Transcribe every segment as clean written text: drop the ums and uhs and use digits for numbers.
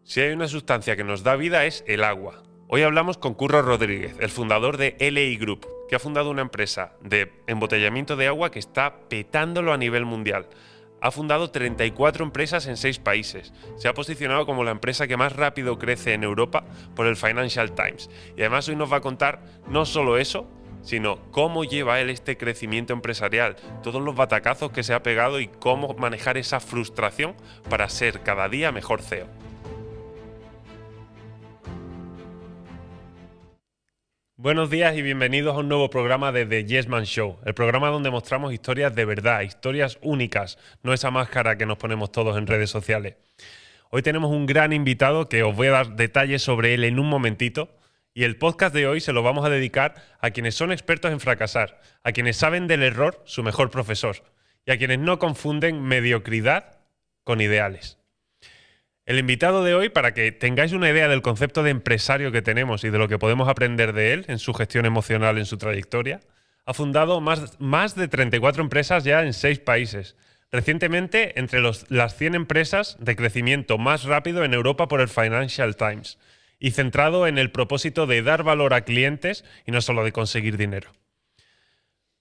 Si hay una sustancia que nos da vida es el agua. Hoy hablamos con Curro Rodríguez, el fundador de LI Group, que ha fundado una empresa de embotellamiento de agua que está petándolo a nivel mundial. Ha fundado 34 empresas en 6 países. Se ha posicionado como la empresa que más rápido crece en Europa por el Financial Times. Y además hoy nos va a contar no solo eso, sino cómo lleva él este crecimiento empresarial, todos los batacazos que se ha pegado y cómo manejar esa frustración para ser cada día mejor CEO. Buenos días y bienvenidos a un nuevo programa de The Yes Man Show, el programa donde mostramos historias de verdad, historias únicas, no esa máscara que nos ponemos todos en redes sociales. Hoy tenemos un gran invitado que os voy a dar detalles sobre él en un momentito, y el podcast de hoy se lo vamos a dedicar a quienes son expertos en fracasar, a quienes saben del error su mejor profesor, y a quienes no confunden mediocridad con ideales. El invitado de hoy, para que tengáis una idea del concepto de empresario que tenemos y de lo que podemos aprender de él en su gestión emocional, en su trayectoria, ha fundado más de 34 empresas ya en 6 países. Recientemente, entre las 100 empresas de crecimiento más rápido en Europa por el Financial Times, y centrado en el propósito de dar valor a clientes y no solo de conseguir dinero.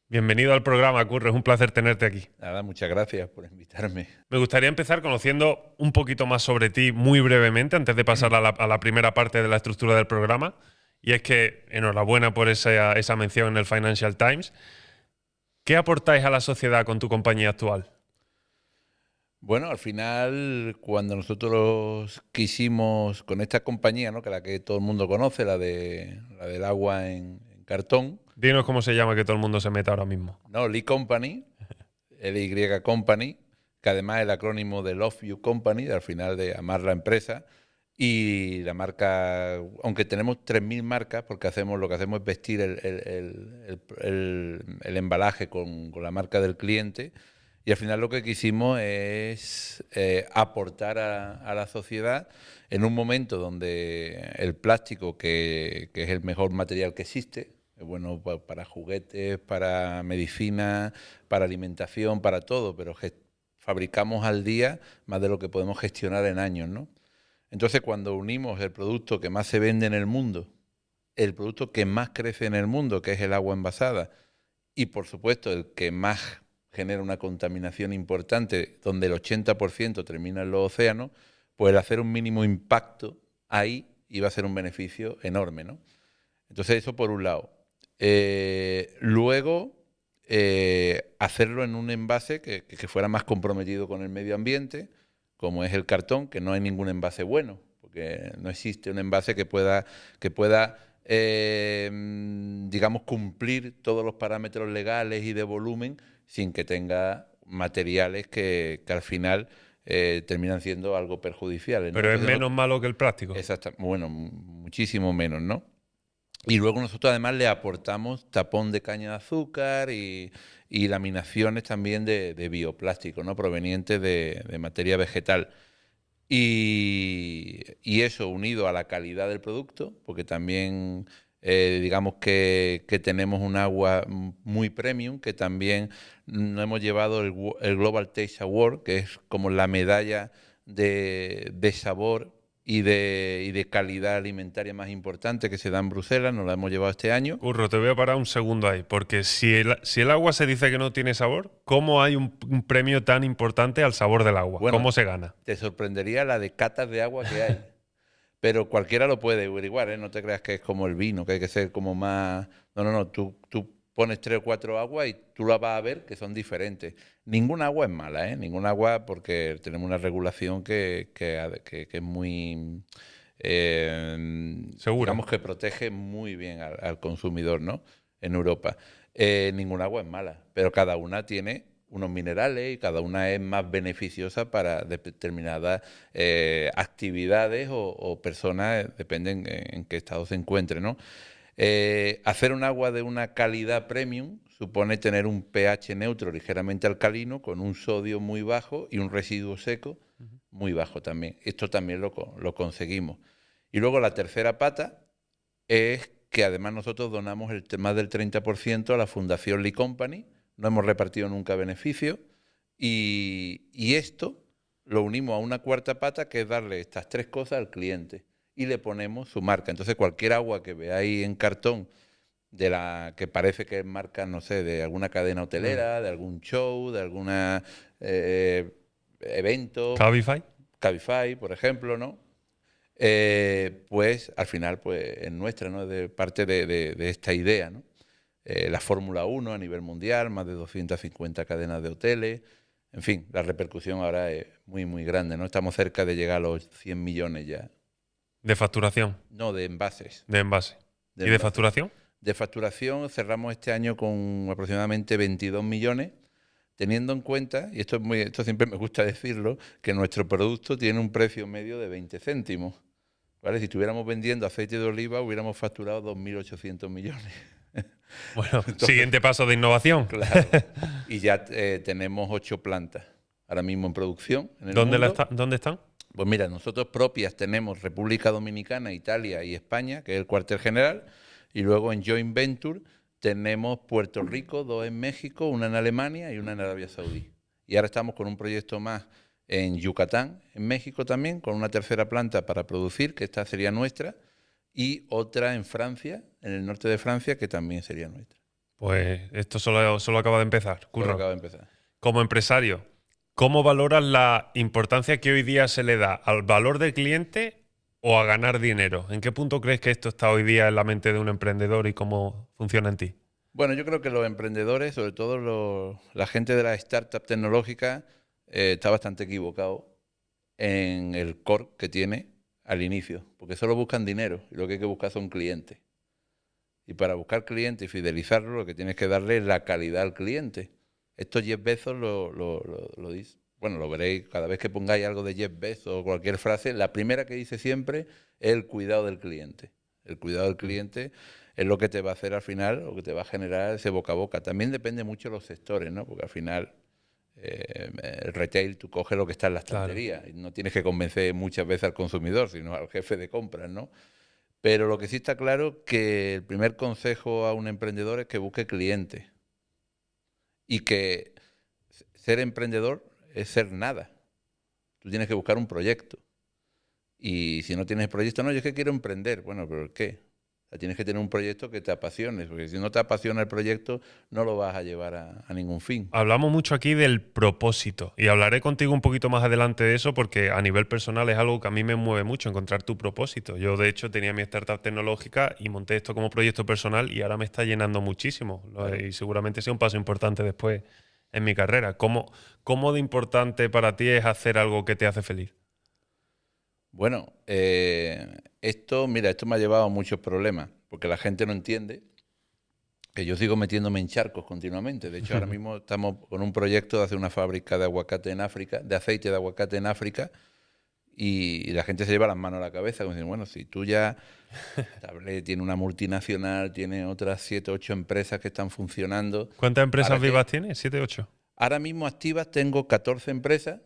Bienvenido al programa, Curro. Es un placer tenerte aquí. Nada, muchas gracias por invitarme. Me gustaría empezar conociendo un poquito más sobre ti muy brevemente, antes de pasar a la primera parte de la estructura del programa. Y es que, enhorabuena por esa mención en el Financial Times. ¿Qué aportáis a la sociedad con tu compañía actual? Bueno, al final, cuando nosotros quisimos, con esta compañía, ¿no?, que la que todo el mundo conoce, la del agua en cartón. Dinos cómo se llama, que todo el mundo se meta ahora mismo. No, Lee Company, LY Company, que además es el acrónimo de Love You Company, al final de amar la empresa. Y la marca, aunque tenemos 3.000 marcas, porque lo que hacemos es vestir el embalaje con la marca del cliente. Y al final lo que quisimos es aportar a la sociedad en un momento donde el plástico, que es el mejor material que existe, es bueno para juguetes, para medicina, para alimentación, para todo, pero fabricamos al día más de lo que podemos gestionar en años, ¿no? Entonces, cuando unimos el producto que más se vende en el mundo, el producto que más crece en el mundo, que es el agua envasada, y por supuesto el que más genera una contaminación importante, donde el 80% termina en los océanos, pues el hacer un mínimo impacto ahí iba a ser un beneficio enorme, ¿no? Entonces, eso por un lado. Luego, hacerlo en un envase que fuera más comprometido con el medio ambiente, como es el cartón, que no hay ningún envase bueno, porque no existe un envase que pueda digamos, cumplir todos los parámetros legales y de volumen sin que tenga materiales que al final terminan siendo algo perjudiciales, ¿no? Pero es menos malo que el plástico. Exacto, bueno, muchísimo menos, ¿no? Y luego nosotros además le aportamos tapón de caña de azúcar y laminaciones también de bioplástico, ¿no?, provenientes de materia vegetal. Y eso unido a la calidad del producto, porque también digamos que tenemos un agua muy premium, que también nos hemos llevado el Global Taste Award, que es como la medalla de sabor y de calidad alimentaria más importante que se da en Bruselas. Nos la hemos llevado este año. Curro, te voy a parar un segundo ahí, porque si el agua se dice que no tiene sabor, ¿cómo hay un premio tan importante al sabor del agua? Bueno, ¿cómo se gana? Te sorprendería la de catas de agua que hay. Pero cualquiera lo puede averiguar, ¿eh? No te creas que es como el vino, que hay que ser como más... No, tú pones 3 o 4 aguas y tú las vas a ver que son diferentes. Ninguna agua es mala, ¿eh? Ninguna agua, porque tenemos una regulación que es muy... ¿Segura? Digamos que protege muy bien al consumidor, ¿no?, en Europa. Ninguna agua es mala, pero cada una tiene unos minerales y cada una es más beneficiosa para determinadas actividades o personas, dependen en qué estado se encuentre, ¿no? Hacer un agua de una calidad premium supone tener un pH neutro ligeramente alcalino, con un sodio muy bajo y un residuo seco muy bajo también. Esto también lo conseguimos. Y luego la tercera pata es que además nosotros donamos más del 30% a la Fundación Lee Company. No hemos repartido nunca beneficios, y esto lo unimos a una cuarta pata, que es darle estas tres cosas al cliente y le ponemos su marca. Entonces, cualquier agua que veáis en cartón de la que parece que es marca, no sé, de alguna cadena hotelera, de algún show, de alguna evento, Cabify. Cabify, por ejemplo, ¿no? Pues al final pues es nuestra, ¿no? De parte de esta idea, ¿no? La Fórmula 1 a nivel mundial, más de 250 cadenas de hoteles, en fin, la repercusión ahora es muy, muy grande, ¿no? Estamos cerca de llegar a los 100 millones ya. De facturación. No, de envases. De envase. De ¿Y de envases. facturación? De facturación cerramos este año con aproximadamente 22 millones, teniendo en cuenta, y esto siempre me gusta decirlo, que nuestro producto tiene un precio medio de 20 céntimos. ¿Vale? Si estuviéramos vendiendo aceite de oliva, hubiéramos facturado 2.800 millones. Bueno, siguiente paso de innovación. Claro. Y ya tenemos 8 plantas ahora mismo en producción en el mundo. ¿Dónde están? Pues mira, nosotros propias tenemos República Dominicana, Italia y España, que es el cuartel general, y luego en Joint Venture tenemos Puerto Rico, 2 en México, una en Alemania y una en Arabia Saudí. Y ahora estamos con un proyecto más en Yucatán, en México también, con una tercera planta para producir, que esta sería nuestra, y otra en Francia, en el norte de Francia, que también sería nuestra. Pues esto solo acaba de empezar. Solo acaba de empezar. Como empresario, ¿cómo valoras la importancia que hoy día se le da al valor del cliente o a ganar dinero? ¿En qué punto crees que esto está hoy día en la mente de un emprendedor y cómo funciona en ti? Bueno, yo creo que los emprendedores, sobre todo la gente de las startups tecnológicas, está bastante equivocado en el core que tiene al inicio, porque solo buscan dinero y lo que hay que buscar son clientes. Y para buscar clientes y fidelizarlo, lo que tienes que darle es la calidad al cliente. Esto Jeff Bezos lo dice. Bueno, lo veréis cada vez que pongáis algo de Jeff Bezos o cualquier frase, la primera que dice siempre es el cuidado del cliente. El cuidado del cliente es lo que te va a hacer al final, lo que te va a generar ese boca a boca. También depende mucho de los sectores, ¿no? Porque al final el retail, tú coges lo que está en la estantería. Claro. Y no tienes que convencer muchas veces al consumidor, sino al jefe de compras, ¿no? Pero lo que sí está claro que el primer consejo a un emprendedor es que busque clientes. Y que ser emprendedor es ser nada. Tú tienes que buscar un proyecto. Y si no tienes proyecto, no, yo es que quiero emprender. Bueno, ¿pero qué? O sea, tienes que tener un proyecto que te apasione, porque si no te apasiona el proyecto, no lo vas a llevar a ningún fin. Hablamos mucho aquí del propósito y hablaré contigo un poquito más adelante de eso porque a nivel personal es algo que a mí me mueve mucho, encontrar tu propósito. Yo, de hecho, tenía mi startup tecnológica y monté esto como proyecto personal y ahora me está llenando muchísimo. Claro. Y seguramente sea un paso importante después en mi carrera. ¿Cómo de importante para ti es hacer algo que te hace feliz? Bueno, esto me ha llevado a muchos problemas, porque la gente no entiende que yo sigo metiéndome en charcos continuamente. De hecho, ahora mismo estamos con un proyecto de hacer una fábrica de aguacate en África, de aceite de aguacate en África, y la gente se lleva las manos a la cabeza, como diciendo, bueno, si tú ya tiene una multinacional, tiene otras 7, 8 empresas que están funcionando. ¿Cuántas empresas vivas tienes? ¿7, 8? Ahora mismo activas tengo 14 empresas.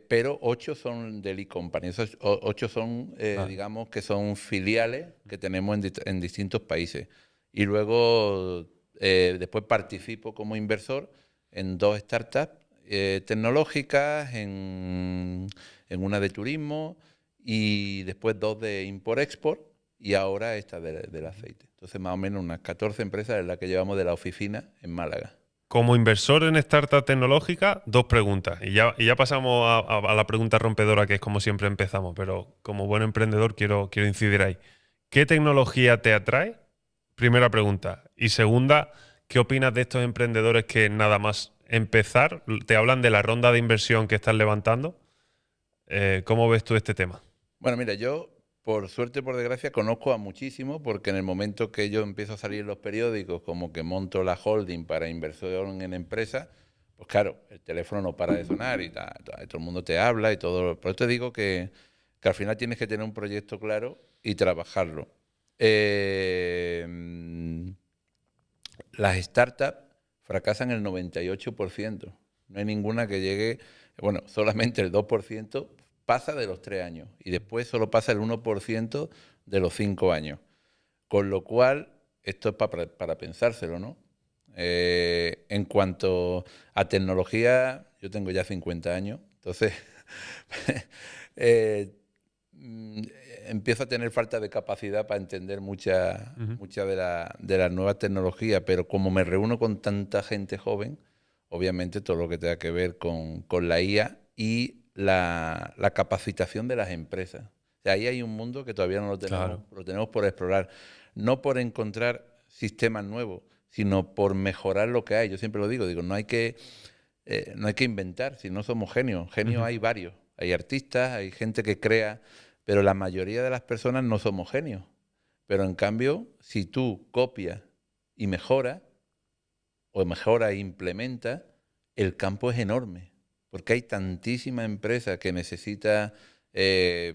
Pero 8 son del e-company. Esos 8 son, digamos, que son filiales que tenemos en distintos países. Y luego, después participo como inversor en 2 startups tecnológicas, en una de turismo y después 2 de import-export y ahora esta del aceite. Entonces, más o menos unas 14 empresas en las que llevamos de la oficina en Málaga. Como inversor en startup tecnológica, 2 preguntas. Y ya pasamos a la pregunta rompedora, que es como siempre empezamos, pero como buen emprendedor quiero incidir ahí. ¿Qué tecnología te atrae? Primera pregunta. Y segunda, ¿qué opinas de estos emprendedores que nada más empezar te hablan de la ronda de inversión que estás levantando? ¿Cómo ves tú este tema? Bueno, mira, yo por suerte, por desgracia, conozco a muchísimos porque en el momento que yo empiezo a salir en los periódicos como que monto la holding para inversión en empresas, pues claro, el teléfono no para de sonar y todo el mundo te habla y todo. Por eso te digo que al final tienes que tener un proyecto claro y trabajarlo. Las startups fracasan el 98%. No hay ninguna que llegue, bueno, solamente el 2% pasa de los 3 años y después solo pasa el 1% de los 5 años. Con lo cual, esto es para pensárselo, ¿no? En cuanto a tecnología, yo tengo ya 50 años, entonces eh, mm, empiezo a tener falta de capacidad para entender Ujú. mucha de las nuevas tecnologías, pero como me reúno con tanta gente joven, obviamente todo lo que tenga que ver con la IA y la capacitación de las empresas. O sea, ahí hay un mundo que todavía no Claro. lo tenemos por explorar. No por encontrar sistemas nuevos, sino por mejorar lo que hay. Yo siempre lo digo, no hay que inventar, si no somos genios. Genios Ujú. hay varios. Hay artistas, hay gente que crea, pero la mayoría de las personas no somos genios. Pero en cambio, si tú copias y mejoras, o mejora e implementa, el campo es enorme, porque hay tantísima empresa que necesita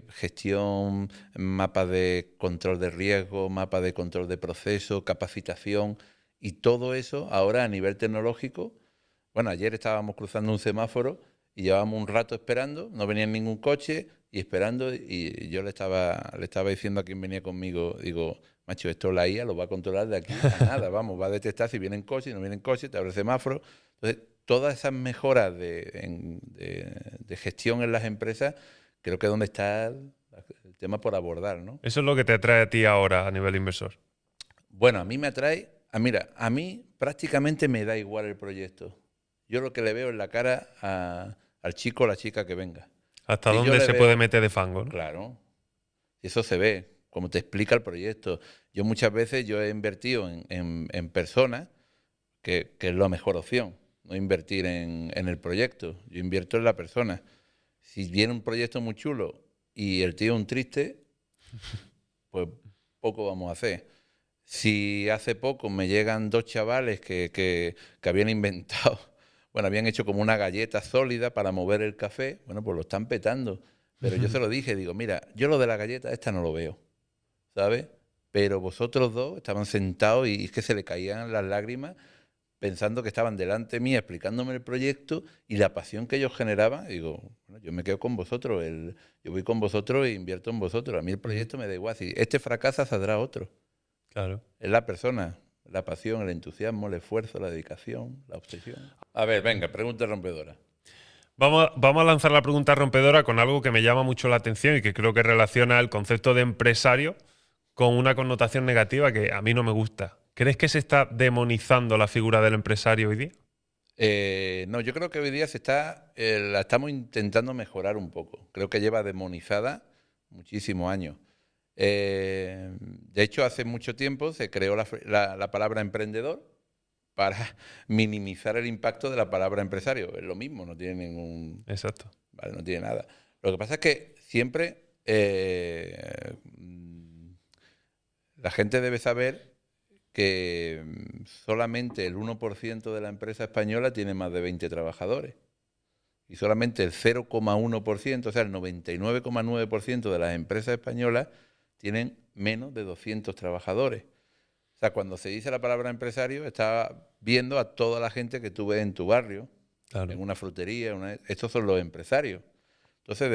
gestión, mapas de control de riesgo, mapas de control de proceso, capacitación, y todo eso ahora a nivel tecnológico. Bueno, ayer estábamos cruzando un semáforo y llevábamos un rato esperando, no venía ningún coche y esperando, y yo le estaba diciendo a quien venía conmigo, digo, macho, esto la IA lo va a controlar de aquí a nada, vamos, va a detectar si vienen coches, si no vienen coches, te abre el semáforo. Entonces, todas esas mejoras de gestión en las empresas, creo que es donde está el tema por abordar, ¿no? Eso es lo que te atrae a ti ahora a nivel inversor. Bueno, a mí me atrae, mira, a mí prácticamente me da igual el proyecto. Yo lo que le veo en la cara al chico o la chica que venga. ¿Hasta Si yo dónde le se puede veo, meter de fango, no? claro, eso se ve, como te explica el proyecto. Yo muchas veces yo he invertido en personas que es la mejor opción, no invertir en el proyecto. Yo invierto en la persona. Si viene un proyecto muy chulo y el tío es un triste, pues poco vamos a hacer. Si hace poco me llegan dos chavales que habían inventado, bueno, habían hecho como una galleta sólida para mover el café, bueno, pues lo están petando. Pero yo se lo dije, digo, mira, yo lo de la galleta esta no lo veo, ¿sabes? Pero vosotros dos estaban sentados y es que se le caían las lágrimas pensando que estaban delante mía explicándome el proyecto y la pasión que ellos generaban. Y digo, bueno, yo me quedo con vosotros, yo voy con vosotros e invierto en vosotros. A mí el Ujú. proyecto me da igual. Si este fracasa, saldrá otro. Claro. Es la persona, la pasión, el entusiasmo, el esfuerzo, la dedicación, la obsesión. A ver, venga, pregunta rompedora. Vamos a lanzar la pregunta rompedora con algo que me llama mucho la atención y que creo que relaciona el concepto de empresario con una connotación negativa que a mí no me gusta. ¿Crees que se está demonizando la figura del empresario hoy día? No, yo creo que hoy día la estamos intentando mejorar un poco. Creo que lleva demonizada muchísimos años. De hecho, hace mucho tiempo se creó la palabra emprendedor para minimizar el impacto de la palabra empresario. Es lo mismo, no tiene ningún, Exacto. vale, no tiene nada. Lo que pasa es que siempre la gente debe saber que solamente el 1% de la empresa española tiene más de 20 trabajadores y solamente el 0,1%, o sea, el 99,9% de las empresas españolas tienen menos de 200 trabajadores. O sea, cuando se dice la palabra empresario, está viendo a toda la gente que tú ves en tu barrio, en Claro. una frutería. Estos son los empresarios. Entonces,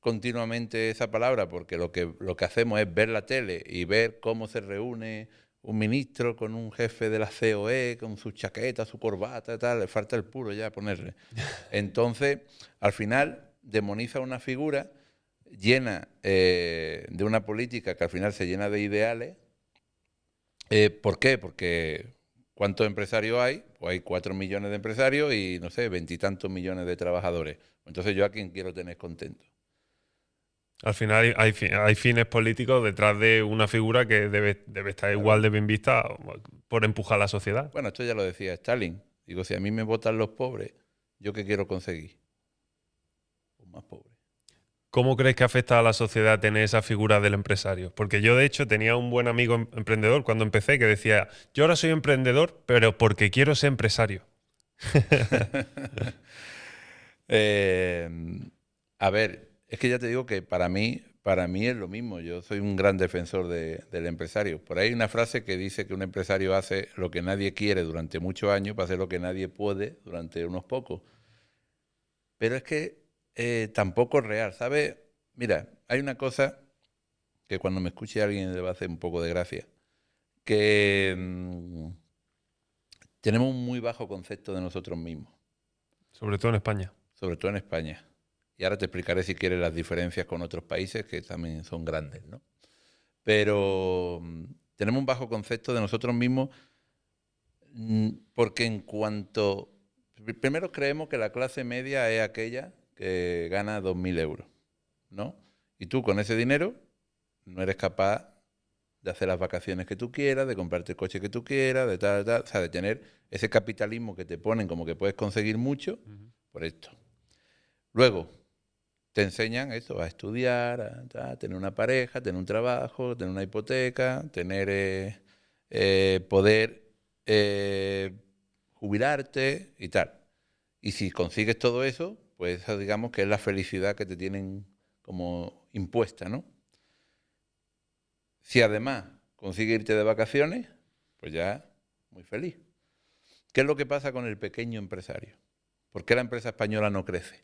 continuamente esa palabra, porque lo que hacemos es ver la tele y ver cómo se reúne un ministro con un jefe de la COE, con su chaqueta, su corbata y tal, le falta el puro ya ponerle. Entonces, al final, demoniza una figura llena de una política que al final se llena de ideales. ¿Por qué? Porque ¿cuántos empresarios hay? Pues hay 4 millones de empresarios y, no sé, veintitantos millones de trabajadores. Entonces, ¿yo a quién quiero tener contento? Al final hay fines políticos detrás de una figura que debe estar igual Claro. de bien vista por empujar a la sociedad. Bueno, esto ya lo decía Stalin. Digo, si a mí me votan los pobres, ¿yo qué quiero conseguir? Pues más pobres. ¿Cómo crees que afecta a la sociedad tener esa figura del empresario? Porque yo, de hecho, tenía un buen amigo emprendedor cuando empecé que decía, yo ahora soy emprendedor, pero porque quiero ser empresario. Eh, a ver, es que ya te digo que para mí es lo mismo. Yo soy un gran defensor del empresario. Por ahí hay una frase que dice que un empresario hace lo que nadie quiere durante muchos años para hacer lo que nadie puede durante unos pocos. Pero es que tampoco es real, ¿sabes? Mira, hay una cosa que cuando me escuche alguien le va a hacer un poco de gracia, que tenemos un muy bajo concepto de nosotros mismos, Sobre todo en España. sobre todo en España. Y ahora te explicaré si quieres las diferencias con otros países que también son grandes, ¿no? Pero tenemos un bajo concepto de nosotros mismos porque en cuanto... Primero creemos que la clase media es aquella que gana 2.000 euros, ¿no? Y tú con ese dinero no eres capaz de hacer las vacaciones que tú quieras, de comprarte el coche que tú quieras, de tal, tal, o sea, de tener ese capitalismo que te ponen como que puedes conseguir mucho por esto. Luego, te enseñan esto, a estudiar, a tener una pareja, tener un trabajo, tener una hipoteca, tener poder jubilarte y tal. Y si consigues todo eso, pues eso digamos que es la felicidad que te tienen como impuesta, ¿no? Si además consigues irte de vacaciones, pues ya muy feliz. ¿Qué es lo que pasa con el pequeño empresario? ¿Por qué la empresa española no crece?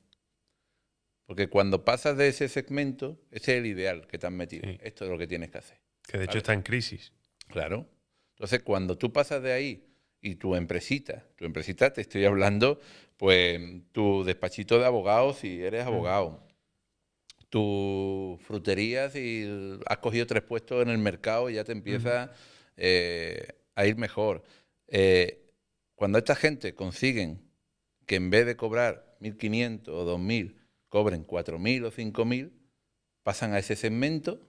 Porque cuando pasas de ese segmento, ese es el ideal que te han metido. Sí. Esto es lo que tienes que hacer. Que de hecho está en crisis. Claro. Entonces, cuando tú pasas de ahí y tu empresita te estoy hablando, pues tu despachito de abogados si eres abogado, tu frutería si has cogido 3 puestos en el mercado y ya te empieza a ir mejor. Cuando esta gente consiguen que en vez de cobrar 1.500 o 2.000, cobren 4.000 o 5.000, pasan a ese segmento.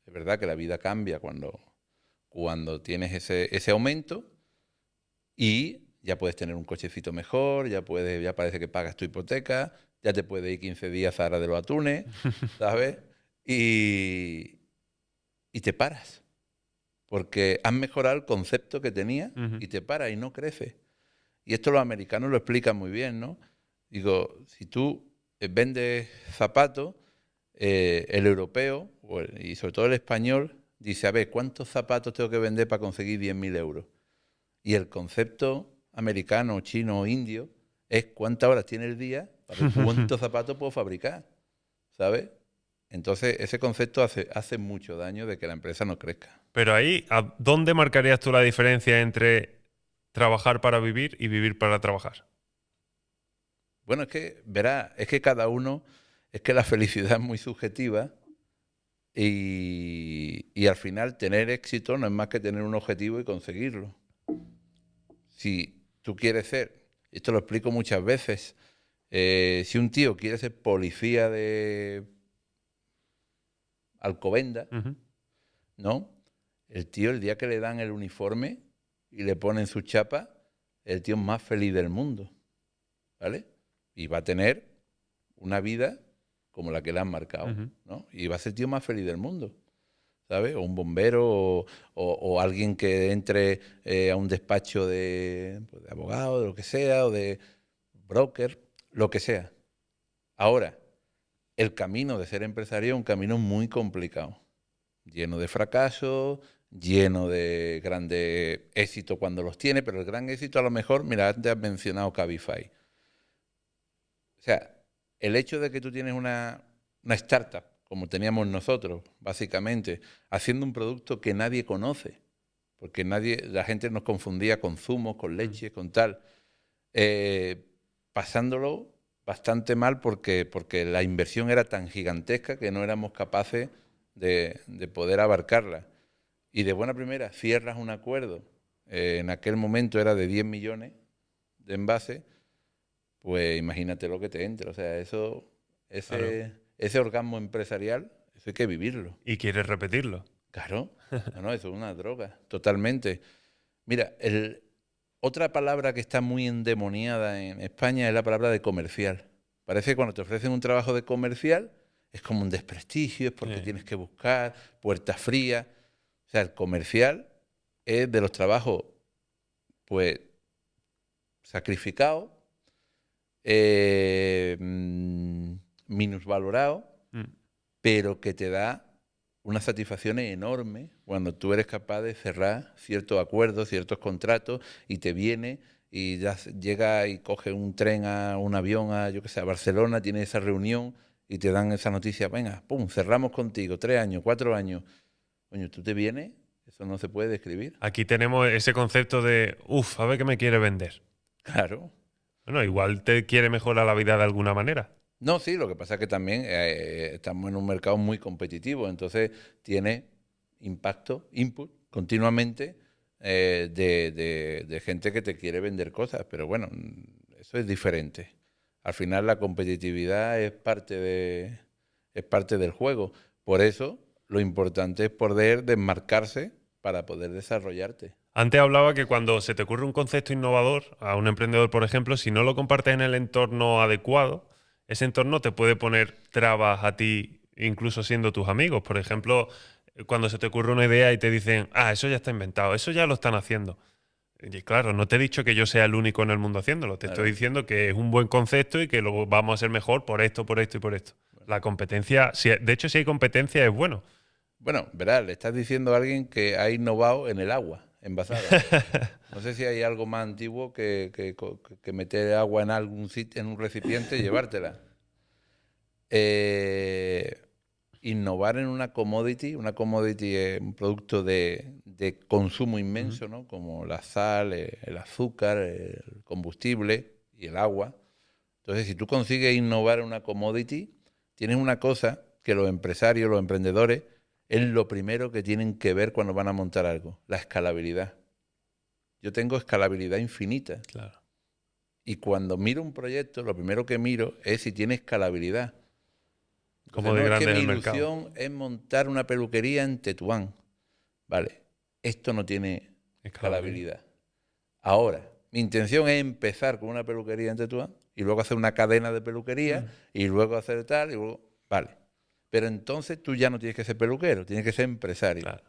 Es verdad que la vida cambia cuando tienes ese aumento y ya puedes tener un cochecito mejor, ya parece que pagas tu hipoteca, ya te puedes ir 15 días a Zara de los Atunes, ¿sabes? Y te paras. Porque has mejorado el concepto que tenías y te paras y no creces. Y esto los americanos lo explican muy bien, ¿no? Digo, si tú vendes zapatos, el europeo, y sobre todo el español, dice, a ver, ¿cuántos zapatos tengo que vender para conseguir 10.000 euros? Y el concepto americano, chino o indio es cuántas horas tiene el día para ver cuántos zapatos puedo fabricar, ¿sabes? Entonces, ese concepto hace mucho daño de que la empresa no crezca. Pero ahí, ¿a dónde marcarías tú la diferencia entre trabajar para vivir y vivir para trabajar? Bueno, es que, verá, es que cada uno, es que la felicidad es muy subjetiva y al final tener éxito no es más que tener un objetivo y conseguirlo. Si tú quieres ser, esto lo explico muchas veces, si un tío quiere ser policía de Alcobendas, ¿no? El tío, el día que le dan el uniforme y le ponen su chapa, el tío es más feliz del mundo, ¿vale? Y va a tener una vida como la que le han marcado, ¿no? Y va a ser el tío más feliz del mundo, ¿sabes? O un bombero o alguien que entre a un despacho de abogado, de lo que sea, o de broker, lo que sea. Ahora, el camino de ser empresario es un camino muy complicado, lleno de fracasos, lleno de grandes éxitos cuando los tiene, pero el gran éxito a lo mejor, mira, antes has mencionado Cabify. O sea, el hecho de que tú tienes una startup, como teníamos nosotros, básicamente, haciendo un producto que nadie conoce, porque la gente nos confundía con zumos, con leche, con tal, pasándolo bastante mal porque la inversión era tan gigantesca que no éramos capaces de poder abarcarla. Y de buena primera cierras un acuerdo, en aquel momento era de 10 millones de envase, pues imagínate lo que te entra. O sea, ese orgasmo empresarial, eso hay que vivirlo. ¿Y quieres repetirlo? Claro, no, eso es una droga, totalmente. Mira, otra palabra que está muy endemoniada en España es la palabra de comercial. Parece que cuando te ofrecen un trabajo de comercial es como un desprestigio, es porque tienes que buscar puertas frías. O sea, el comercial es de los trabajos, pues, sacrificados, minusvalorados, pero que te da unas satisfacciones enormes cuando tú eres capaz de cerrar ciertos acuerdos, ciertos contratos y te viene y ya llega y coge un tren un avión yo que sé, a Barcelona, tiene esa reunión y te dan esa noticia, venga, pum, cerramos contigo, 3 años, 4 años. Coño, ¿tú te vienes? Eso no se puede describir. Aquí tenemos ese concepto de, uff, a ver qué me quiere vender. Claro. Bueno, igual te quiere mejorar la vida de alguna manera. No, sí, lo que pasa es que también estamos en un mercado muy competitivo, entonces tiene input continuamente de gente que te quiere vender cosas, pero bueno, eso es diferente. Al final la competitividad es parte del juego. Por eso lo importante es poder desmarcarse para poder desarrollarte. Antes hablaba que cuando se te ocurre un concepto innovador a un emprendedor, por ejemplo, si no lo compartes en el entorno adecuado, ese entorno te puede poner trabas a ti, incluso siendo tus amigos. Por ejemplo, cuando se te ocurre una idea y te dicen, ah, eso ya está inventado, eso ya lo están haciendo. Y claro, no te he dicho que yo sea el único en el mundo haciéndolo, te estoy diciendo que es un buen concepto y que lo vamos a hacer mejor por esto, por esto y por esto. La competencia, de hecho, si hay competencia es bueno. Bueno, verás, le estás diciendo a alguien que ha innovado en el agua envasada. No sé si hay algo más antiguo que meter agua en algún sitio, en un recipiente y llevártela. Innovar en una commodity es un producto de consumo inmenso, ¿no? Como la sal, el azúcar, el combustible y el agua. Entonces, si tú consigues innovar en una commodity, tienes una cosa que los empresarios, los emprendedores, es lo primero que tienen que ver cuando van a montar algo, la escalabilidad. Yo tengo escalabilidad infinita. Claro. Y cuando miro un proyecto, lo primero que miro es si tiene escalabilidad. Como Entonces, de no es que grande en mi el mercado. ilusión es montar una peluquería en Tetuán. Vale, esto no tiene escalabilidad. Ahora, mi intención es empezar con una peluquería en Tetuán y luego hacer una cadena de peluquería y luego hacer tal y luego... Vale. Pero entonces tú ya no tienes que ser peluquero, tienes que ser empresario. Claro.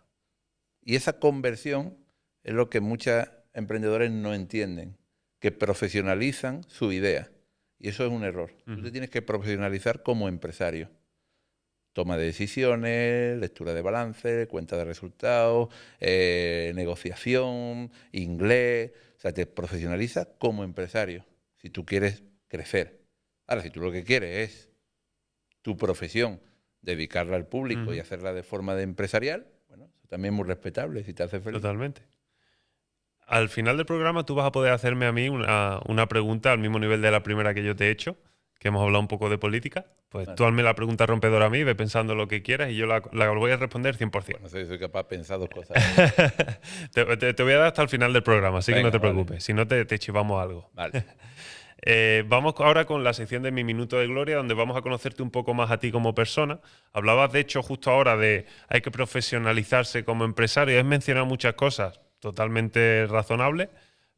Y esa conversión es lo que muchos emprendedores no entienden, que profesionalizan su idea. Y eso es un error. Tú te tienes que profesionalizar como empresario. Toma de decisiones, lectura de balance, cuenta de resultados, negociación, inglés. O sea, te profesionalizas como empresario si tú quieres crecer. Ahora, si tú lo que quieres es tu profesión, dedicarla al público y hacerla de forma empresarial, bueno, eso también es muy respetable si te hace feliz. Totalmente. Al final del programa tú vas a poder hacerme a mí una pregunta al mismo nivel de la primera que yo te he hecho, que hemos hablado un poco de política. Pues tú hazme la pregunta rompedora a mí, ve pensando lo que quieras y yo la voy a responder 100%. No sé, soy capaz de pensar dos cosas. Te voy a dar hasta el final del programa, así que Venga, no te vale. preocupes. Si no, te chivamos algo. Vale. Vamos ahora con la sección de Mi Minuto de Gloria, donde vamos a conocerte un poco más a ti como persona. Hablabas, de hecho, justo ahora de hay que profesionalizarse como empresario y has mencionado muchas cosas totalmente razonables,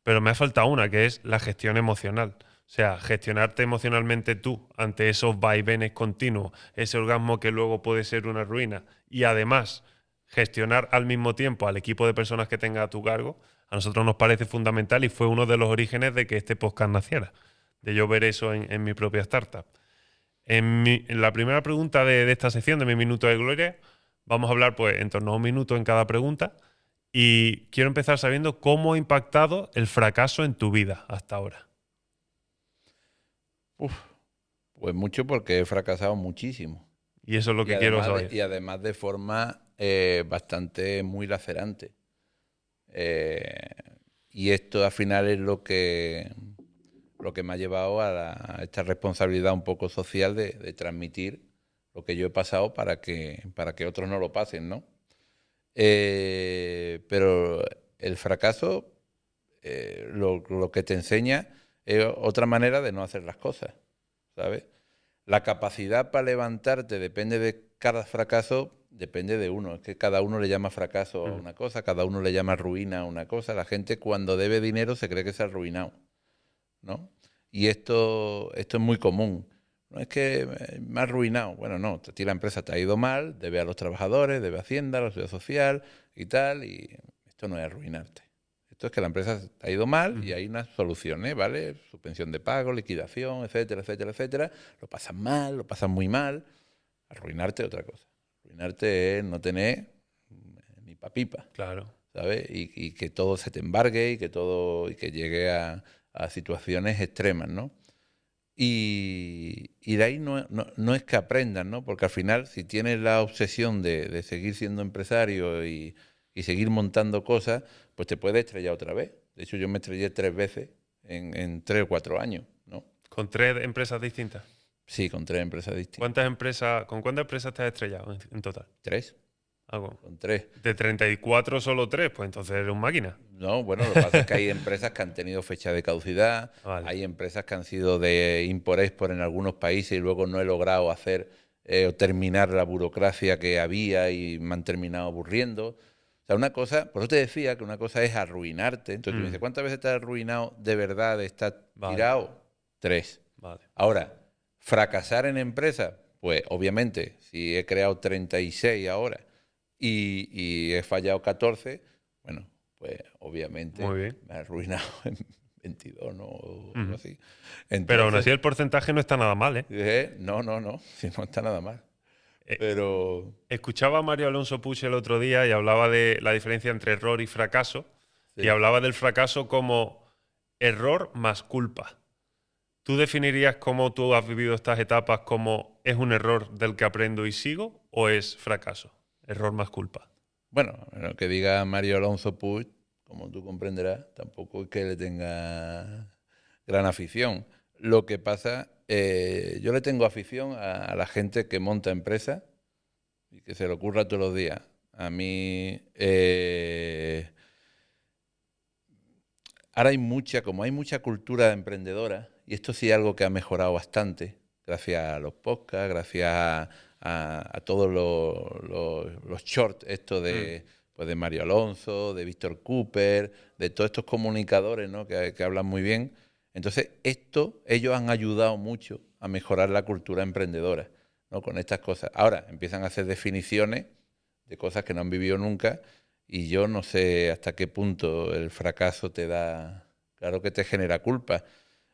pero me ha faltado una, que es la gestión emocional. O sea, gestionarte emocionalmente tú ante esos vaivenes continuos, ese orgasmo que luego puede ser una ruina, y además gestionar al mismo tiempo al equipo de personas que tenga a tu cargo, a nosotros nos parece fundamental y fue uno de los orígenes de que este podcast naciera, de yo ver eso en mi propia startup. En la primera pregunta de esta sección, de Mi Minuto de Gloria, vamos a hablar pues en torno a un minuto en cada pregunta y quiero empezar sabiendo cómo ha impactado el fracaso en tu vida hasta ahora. Pues mucho porque he fracasado muchísimo. Y eso es lo que quiero saber. Y además de forma bastante muy lacerante. Y esto al final es lo que me ha llevado a esta responsabilidad un poco social de transmitir lo que yo he pasado para que otros no lo pasen, ¿no? Pero el fracaso lo que te enseña es otra manera de no hacer las cosas, ¿sabes? La capacidad para levantarte depende de cada fracaso, depende de uno. Es que cada uno le llama fracaso a una cosa, cada uno le llama ruina a una cosa. La gente cuando debe dinero se cree que se ha arruinado, ¿no? Y esto es muy común. No es que me ha arruinado. Bueno, no, a ti la empresa te ha ido mal, debe a los trabajadores, debe a Hacienda, a la Seguridad Social y tal, y esto no es arruinarte. Esto es que la empresa te ha ido mal y hay unas soluciones, ¿vale? Suspensión de pago, liquidación, etcétera, etcétera, etcétera. Lo pasas mal, lo pasas muy mal. Arruinarte es otra cosa. Arruinarte es no tener ni pa' pipa. Claro. ¿Sabes? Y que todo se te embargue y que llegue a situaciones extremas, ¿no? Y de ahí no es que aprendan, ¿no? Porque al final, si tienes la obsesión de seguir siendo empresario y seguir montando cosas, pues te puedes estrellar otra vez. De hecho, yo me estrellé 3 veces en 3 o 4 años, ¿no? ¿Con 3 empresas distintas? Sí, con 3 empresas distintas. ¿Con cuántas empresas te has estrellado en total? 3, Algo. con 3. De 34 solo 3, pues entonces eres un máquina. No, bueno, lo que pasa es que hay empresas que han tenido fecha de caducidad, Vale. hay empresas que han sido de import-export en algunos países y luego no he logrado hacer o terminar la burocracia que había y me han terminado aburriendo. O sea, una cosa, por eso te decía que una cosa es arruinarte. Entonces tú me dices, ¿cuántas veces te has arruinado de verdad de estar Vale. tirado? 3. Vale. Ahora, fracasar en empresa, pues obviamente, si he creado 36 ahora y he fallado 14, bueno, pues obviamente Muy bien. me he arruinado en 22, ¿no? O algo así. Pero aún Entonces, así el porcentaje no está nada mal, ¿eh? no, si no está nada mal. Eh, Pero Escuchaba a Mario Alonso Puig el otro día y hablaba de la diferencia entre error y fracaso. Y sí. hablaba del fracaso como error más culpa. ¿Tú definirías cómo tú has vivido estas etapas como es un error del que aprendo y sigo o es fracaso? Error más culpa. Bueno, lo que diga Mario Alonso Puig, como tú comprenderás, tampoco es que le tenga gran afición. Lo que pasa, yo le tengo afición a la gente que monta empresas y que se le ocurra todos los días. A mí, ahora como hay mucha cultura emprendedora, y esto sí es algo que ha mejorado bastante, gracias a los podcasts, gracias a todos los shorts, esto de, pues de Mario Alonso, de Víctor Cooper, de todos estos comunicadores, ¿no? que hablan muy bien. Entonces, ellos han ayudado mucho a mejorar la cultura emprendedora, ¿no? Con estas cosas. Ahora empiezan a hacer definiciones de cosas que no han vivido nunca y yo no sé hasta qué punto el fracaso te da, claro que te genera culpa.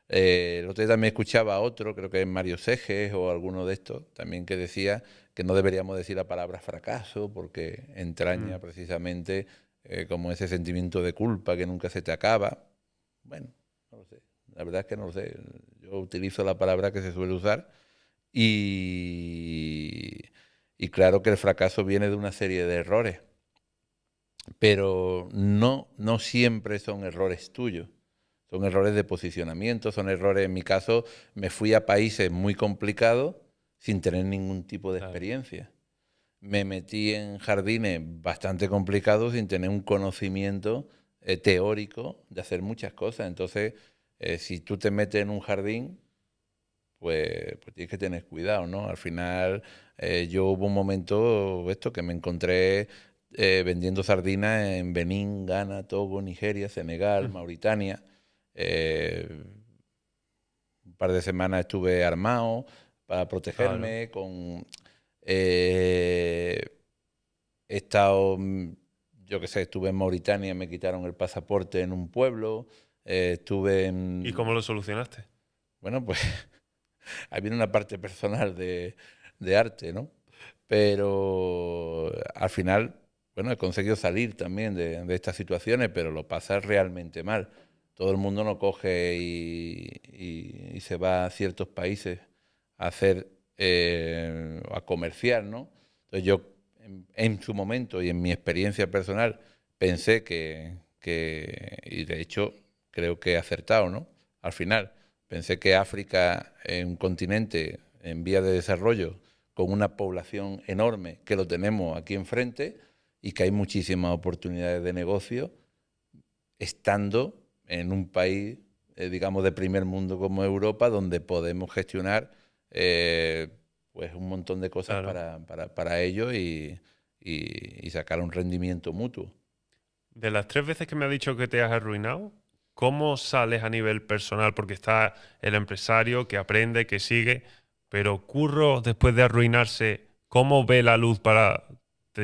El otro día también escuchaba a otro, creo que es Mario Seges o alguno de estos, también que decía que no deberíamos decir la palabra fracaso porque entraña precisamente como ese sentimiento de culpa que nunca se te acaba. Bueno, no lo sé, la verdad es que no lo sé. Yo utilizo la palabra que se suele usar y, y claro que el fracaso viene de una serie de errores, pero no siempre son errores tuyos. Son errores de posicionamiento, son errores, en mi caso, me fui a países muy complicados sin tener ningún tipo de Claro. experiencia. Me metí en jardines bastante complicados sin tener un conocimiento teórico de hacer muchas cosas. Entonces, si tú te metes en un jardín, pues tienes que tener cuidado, ¿no? Al final, yo hubo un momento que me encontré vendiendo sardinas en Benín, Ghana, Togo, Nigeria, Senegal, Mauritania. Un par de semanas estuve armado para Claro. protegerme. He estado, yo qué sé, estuve en Mauritania, me quitaron el pasaporte en un pueblo. Estuve ¿Y en... cómo lo solucionaste? Bueno, pues ahí viene una parte personal de arte, ¿no? Pero al final, bueno, he conseguido salir también de estas situaciones, pero lo pasa realmente mal. Todo el mundo no coge y se va a ciertos países a hacer, a comerciar, ¿no? Entonces yo, en su momento y en mi experiencia personal, pensé y de hecho creo que he acertado, ¿no? Al final, pensé que África es un continente en vía de desarrollo con una población enorme que lo tenemos aquí enfrente y que hay muchísimas oportunidades de negocio estando en un país, digamos, de primer mundo como Europa, donde podemos gestionar pues un montón de cosas Claro. para ellos y sacar un rendimiento mutuo. De las 3 veces que me has dicho que te has arruinado, ¿cómo sales a nivel personal? Porque está el empresario que aprende, que sigue, pero Curro, después de arruinarse, ¿cómo ve la luz para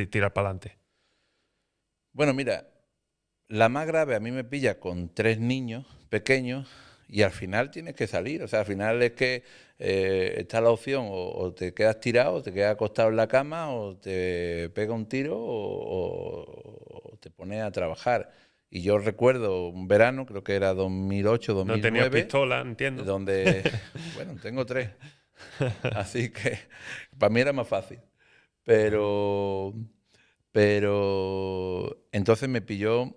tirar para adelante? Bueno, mira, la más grave a mí me pilla con 3 niños pequeños y al final tienes que salir. O sea, al final es que está la opción o te quedas tirado, o te quedas acostado en la cama, o te pega un tiro o te pones a trabajar. Y yo recuerdo un verano, creo que era 2008, No tenías 2009, pistola, entiendo. donde, bueno, tengo 3, así que para mí era más fácil. Pero, pero entonces me pilló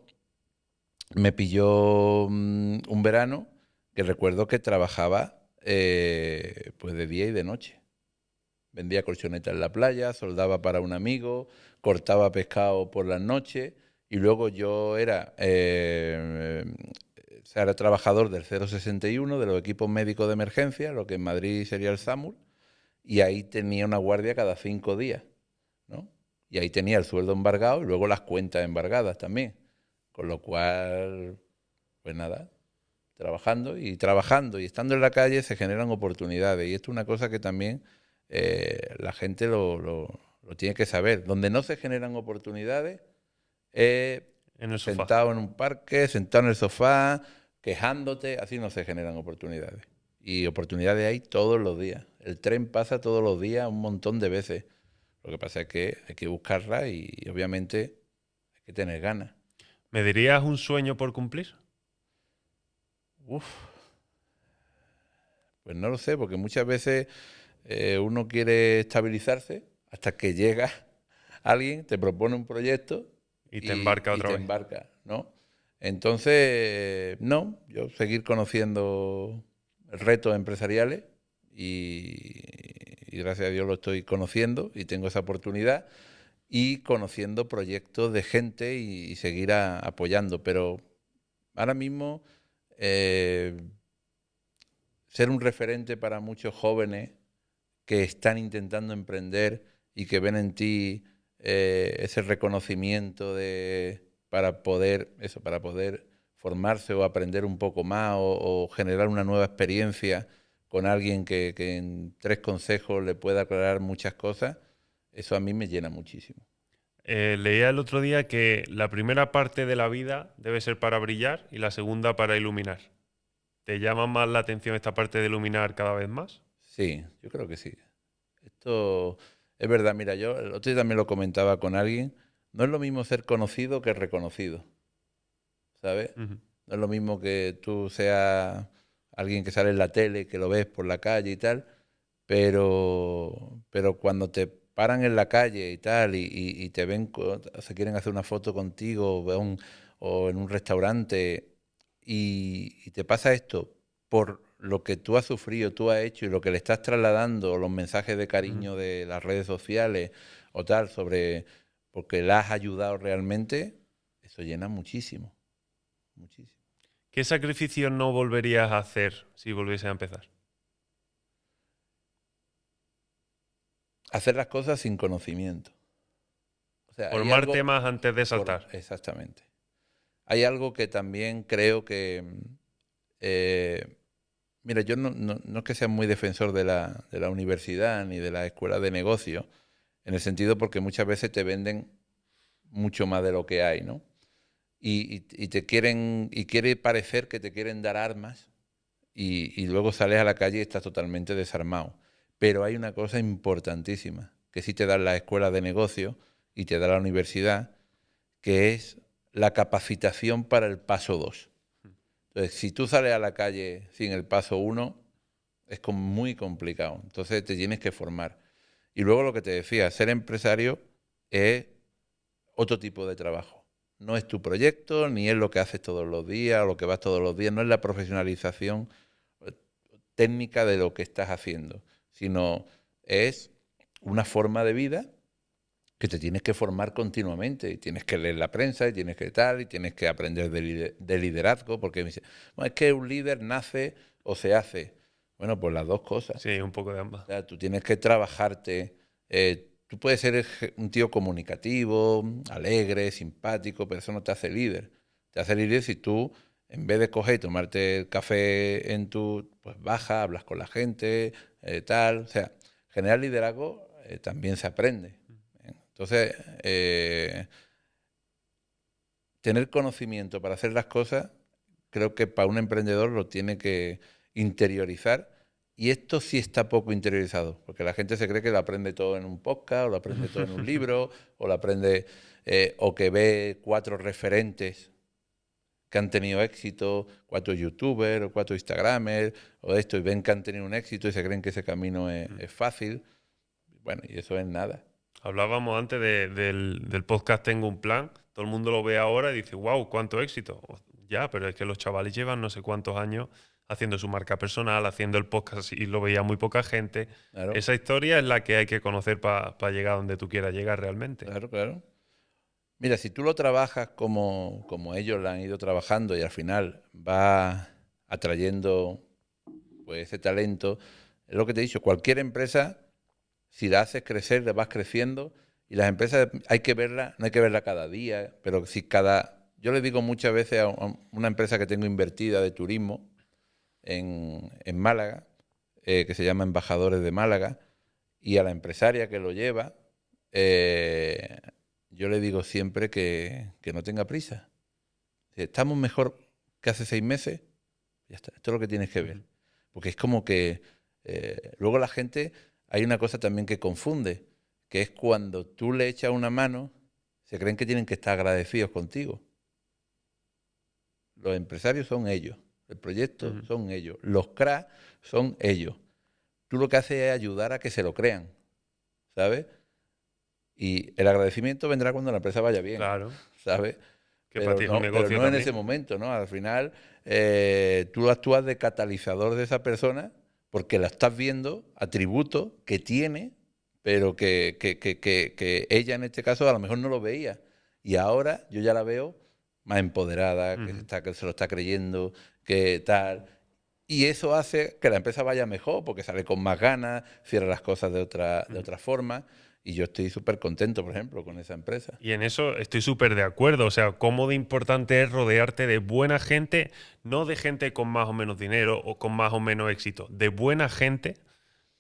un verano que recuerdo que trabajaba pues de día y de noche. Vendía colchonetas en la playa, soldaba para un amigo, cortaba pescado por las noches y luego yo era trabajador del 061, de los equipos médicos de emergencia, lo que en Madrid sería el SAMUR, y ahí tenía una guardia cada 5 días, ¿no? Y ahí tenía el sueldo embargado y luego las cuentas embargadas también. Con lo cual, pues nada, trabajando y estando en la calle se generan oportunidades. Y esto es una cosa que también la gente lo tiene que saber. Donde no se generan oportunidades es En el sofá. sentado en un parque, sentado en el sofá, quejándote, así no se generan oportunidades. Y oportunidades hay todos los días. El tren pasa todos los días un montón de veces. Lo que pasa es que hay que buscarla y obviamente hay que tener ganas. ¿Me dirías un sueño por cumplir? Uf, pues no lo sé, porque muchas veces uno quiere estabilizarse hasta que llega alguien, te propone un proyecto Y te embarca y otra te vez. embarca, ¿no? Entonces, no, yo seguir conociendo retos empresariales y gracias a Dios lo estoy conociendo y tengo esa oportunidad y conociendo proyectos de gente y seguir apoyando. Pero ahora mismo ser un referente para muchos jóvenes que están intentando emprender y que ven en ti ese reconocimiento para poder formarse o aprender un poco más o generar una nueva experiencia con alguien que en 3 consejos le pueda aclarar muchas cosas, eso a mí me llena muchísimo. Leía el otro día que la primera parte de la vida debe ser para brillar y la segunda para iluminar. ¿Te llama más la atención esta parte de iluminar cada vez más? Sí, yo creo que sí. Esto es verdad, mira, yo el otro día también lo comentaba con alguien, no es lo mismo ser conocido que reconocido, ¿sabes? Ujú. No es lo mismo que tú seas alguien que sale en la tele, que lo ves por la calle y tal, pero cuando te paran en la calle y tal y te ven, se quieren hacer una foto contigo o en un restaurante y te pasa esto por lo que tú has sufrido, tú has hecho y lo que le estás trasladando, los mensajes de Ujú. cariño de las redes sociales o tal, sobre porque la has ayudado realmente, eso llena muchísimo, muchísimo. ¿Qué sacrificios no volverías a hacer si volviese a empezar? Hacer las cosas sin conocimiento. O sea, hay Formar algo, temas antes de saltar. exactamente. Hay algo que también creo que, eh, mira, yo no es que sea muy defensor de la universidad ni de la escuela de negocios, en el sentido porque muchas veces te venden mucho más de lo que hay, ¿no? Y te quieren, y quiere parecer que te quieren dar armas y luego sales a la calle y estás totalmente desarmado. Pero hay una cosa importantísima, que sí te da la escuela de negocios y te da la universidad, que es la capacitación para el paso 2. Entonces, si tú sales a la calle sin el paso 1, es muy complicado. Entonces, te tienes que formar. Y luego lo que te decía, ser empresario es otro tipo de trabajo. No es tu proyecto, ni es lo que haces todos los días o lo que vas todos los días, no es la profesionalización técnica de lo que estás haciendo, sino es una forma de vida que te tienes que formar continuamente y tienes que leer la prensa y tienes que tal y tienes que aprender de liderazgo porque me dice, bueno, es que un líder nace o se hace. Bueno, pues las dos cosas. Sí, un poco de ambas. O sea, tú tienes que trabajarte. Tú puedes ser un tío comunicativo, alegre, simpático, pero eso no te hace líder. Te hace líder si tú, en vez de coger y tomarte el café pues baja, hablas con la gente, tal. O sea, generar liderazgo también se aprende. Entonces, tener conocimiento para hacer las cosas, creo que para un emprendedor lo tiene que interiorizar. Y esto sí está poco interiorizado, porque la gente se cree que lo aprende todo en un podcast, o lo aprende todo en un libro, o lo aprende, o que ve 4 referentes que han tenido éxito, 4 youtubers o 4 instagramers, o esto, y ven que han tenido un éxito y se creen que ese camino es fácil. Bueno, y eso es nada. Hablábamos antes del podcast Tengo un plan. Todo el mundo lo ve ahora y dice, wow, cuánto éxito. Ya, pero es que los chavales llevan no sé cuántos años haciendo su marca personal, haciendo el podcast y lo veía muy poca gente. Claro, Esa historia es la que hay que conocer para llegar donde tú quieras llegar realmente. claro, claro. Mira, si tú lo trabajas como ellos lo han ido trabajando y al final va atrayendo pues ese talento, es lo que te he dicho, cualquier empresa, si la haces crecer, la vas creciendo y las empresas hay que verla, no hay que verla cada día, pero si cada... Yo le digo muchas veces a una empresa que tengo invertida de turismo en Málaga, que se llama Embajadores de Málaga, y a la empresaria que lo lleva, eh, yo le digo siempre que no tenga prisa. Si estamos mejor que hace 6 meses, ya está, esto es lo que tienes que ver. Porque es como que luego la gente, hay una cosa también que confunde, que es cuando tú le echas una mano, se creen que tienen que estar agradecidos contigo. Los empresarios son ellos, el proyecto son ellos, los cracks son ellos. Tú lo que haces es ayudar a que se lo crean, ¿sabes? Y el agradecimiento vendrá cuando la empresa vaya bien, Claro, ¿sabes? que para ti es un Pero negocio no en también. ese momento, ¿no? Al final tú actúas de catalizador de esa persona porque la estás viendo, atributo que tiene, pero que ella en este caso a lo mejor no lo veía. Y ahora yo ya la veo más empoderada, que se lo está creyendo, que tal. Y eso hace que la empresa vaya mejor porque sale con más ganas, cierra las cosas de otra forma. Y yo estoy súper contento, por ejemplo, con esa empresa. Y en eso estoy súper de acuerdo. O sea, cómo de importante es rodearte de buena gente, no de gente con más o menos dinero o con más o menos éxito, de buena gente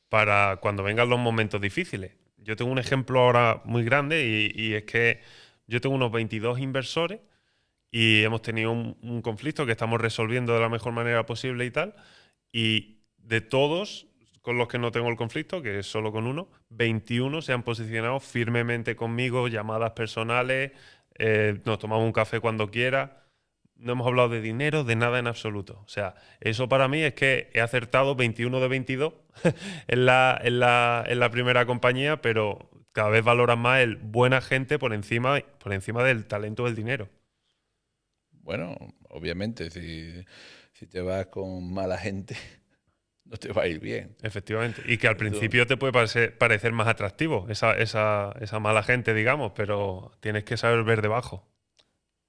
para cuando vengan los momentos difíciles. Yo tengo un ejemplo ahora muy grande y es que yo tengo unos 22 inversores y hemos tenido un conflicto que estamos resolviendo de la mejor manera posible y tal. Y de todos con los que no tengo el conflicto, que es solo con uno, 21 se han posicionado firmemente conmigo, llamadas personales, nos tomamos un café cuando quiera. No hemos hablado de dinero, de nada en absoluto. O sea, eso para mí es que he acertado 21 de 22 en la primera compañía, pero cada vez valoran más el buena gente por encima del talento del dinero. Bueno, obviamente, si te vas con mala gente, no te va a ir bien. Efectivamente. Y que al Eso, principio te puede parecer más atractivo esa mala gente, digamos, pero tienes que saber ver debajo.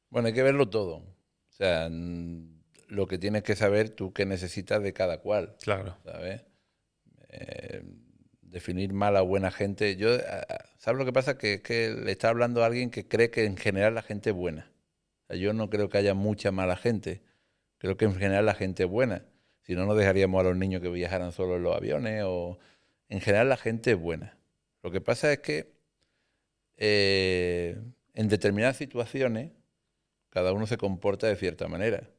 bueno, hay que verlo todo. O sea, lo que tienes que saber tú qué necesitas de cada cual, Claro. ¿sabes? Eh, definir mala o buena gente. ¿Sabes lo que pasa? Que le está hablando a alguien que cree que en general la gente es buena. O sea, yo no creo que haya mucha mala gente. Creo que en general la gente es buena. Si no, no dejaríamos a los niños que viajaran solo en los aviones. O en general la gente es buena. Lo que pasa es que en determinadas situaciones cada uno se comporta de cierta manera.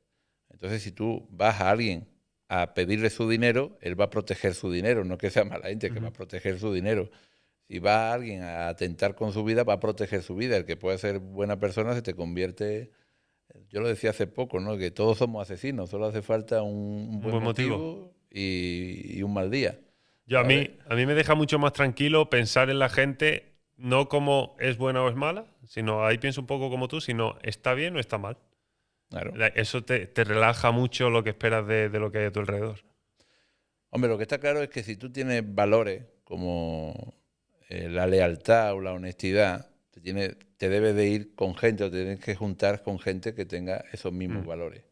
Entonces, si tú vas a alguien a pedirle su dinero, él va a proteger su dinero, no que sea mala gente, que va a proteger su dinero. Si va a alguien a atentar con su vida, va a proteger su vida. El que puede ser buena persona se te convierte... Yo lo decía hace poco, ¿no? Que todos somos asesinos, solo hace falta un Un buen buen motivo. motivo y un mal día, Yo ¿sabes? a mí me deja mucho más tranquilo pensar en la gente, no como es buena o es mala, sino ahí pienso un poco como tú, sino está bien o está mal. Claro. Eso te relaja mucho lo que esperas de lo que hay a tu alrededor. Hombre, lo que está claro es que si tú tienes valores como la lealtad o la honestidad, te debes de ir con gente o te tienes que juntar con gente que tenga esos mismos Mm. valores.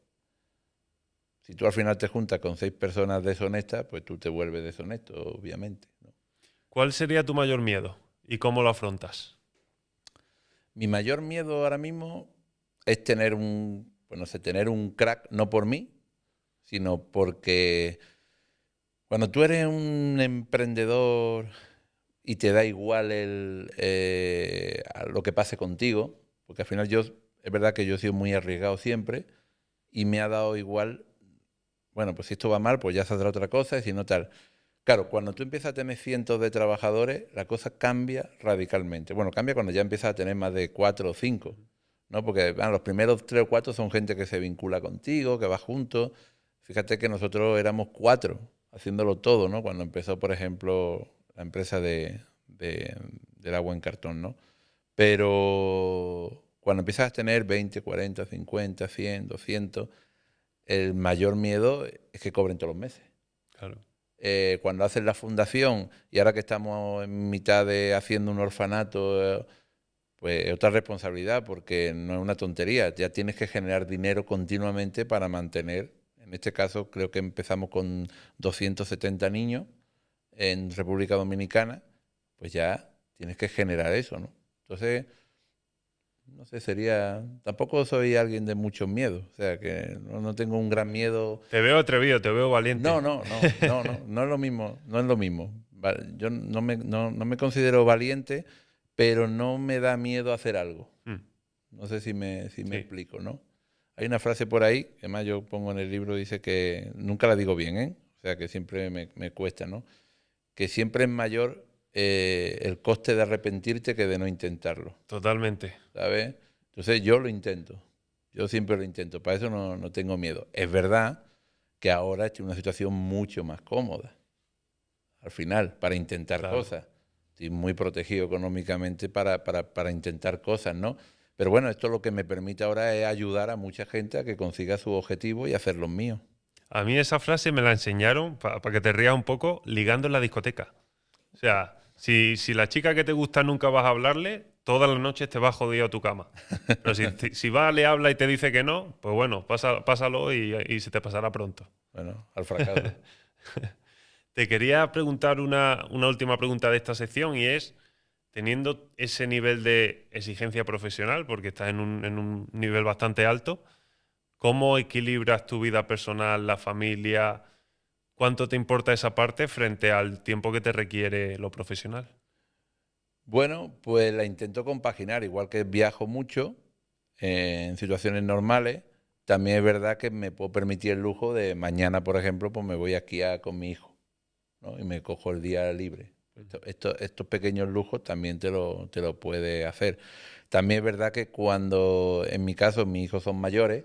Si tú al final te juntas con 6 personas deshonestas, pues tú te vuelves deshonesto, obviamente, ¿no? ¿Cuál sería tu mayor miedo y cómo lo afrontas? Mi mayor miedo ahora mismo es tener pues no sé, tener un crack, no por mí, sino porque cuando tú eres un emprendedor y te da igual a lo que pase contigo, porque al final es verdad que yo he sido muy arriesgado siempre y me ha dado igual, bueno, pues si esto va mal, pues ya saldrá otra cosa y si no tal. Claro, cuando tú empiezas a tener cientos de trabajadores, la cosa cambia radicalmente. Bueno, cambia cuando ya empiezas a tener más de 4 o 5, ¿no? Porque bueno, los primeros 3 o 4 son gente que se vincula contigo, que va juntos. Fíjate que nosotros éramos 4 haciéndolo todo, ¿no? Cuando empezó, por ejemplo, la empresa del agua en cartón, ¿no? Pero cuando empiezas a tener 20, 40, 50, 100, 200, el mayor miedo es que cobren todos los meses. Claro. Cuando haces la fundación y ahora que estamos en mitad de haciendo un orfanato, pues es otra responsabilidad porque no es una tontería. Ya tienes que generar dinero continuamente para mantener. En este caso creo que empezamos con 270 niños en República Dominicana, pues ya tienes que generar eso, ¿no? Entonces, no sé, tampoco soy alguien de muchos miedos, o sea, que no tengo un gran miedo. Te veo atrevido, te veo valiente. No es lo mismo, no es lo mismo. Yo no me considero valiente, pero no me da miedo hacer algo. Mm. No sé si me Sí. explico, ¿no? Hay una frase por ahí, que además yo pongo en el libro, dice que nunca la digo bien, ¿eh? O sea, que siempre me cuesta, ¿no? Que siempre es mayor el coste de arrepentirte que de no intentarlo, Totalmente. ¿sabes? Entonces yo lo intento, yo siempre lo intento, para eso no tengo miedo. Es verdad que ahora estoy en una situación mucho más cómoda, al final, para intentar Claro. cosas. Estoy muy protegido económicamente para intentar cosas, ¿no? Pero bueno, esto lo que me permite ahora es ayudar a mucha gente a que consiga su objetivo y hacer los míos. A mí esa frase me la enseñaron, para que te rías un poco, ligando en la discoteca. O sea, si la chica que te gusta nunca vas a hablarle, todas las noches te va jodido a tu cama. Pero si va, le habla y te dice que no, pues bueno, pásalo y se te pasará pronto. Bueno, al fracaso. Te quería preguntar una última pregunta de esta sección y es, teniendo ese nivel de exigencia profesional, porque estás en un nivel bastante alto, ¿cómo equilibras tu vida personal, la familia? ¿Cuánto te importa esa parte frente al tiempo que te requiere lo profesional? Bueno, pues la intento compaginar, igual que viajo mucho en situaciones normales, también es verdad que me puedo permitir el lujo de mañana, por ejemplo, pues me voy aquí con mi hijo, ¿no? Y me cojo el día libre. Estos pequeños lujos también te lo puede hacer. También es verdad que cuando, en mi caso, mis hijos son mayores,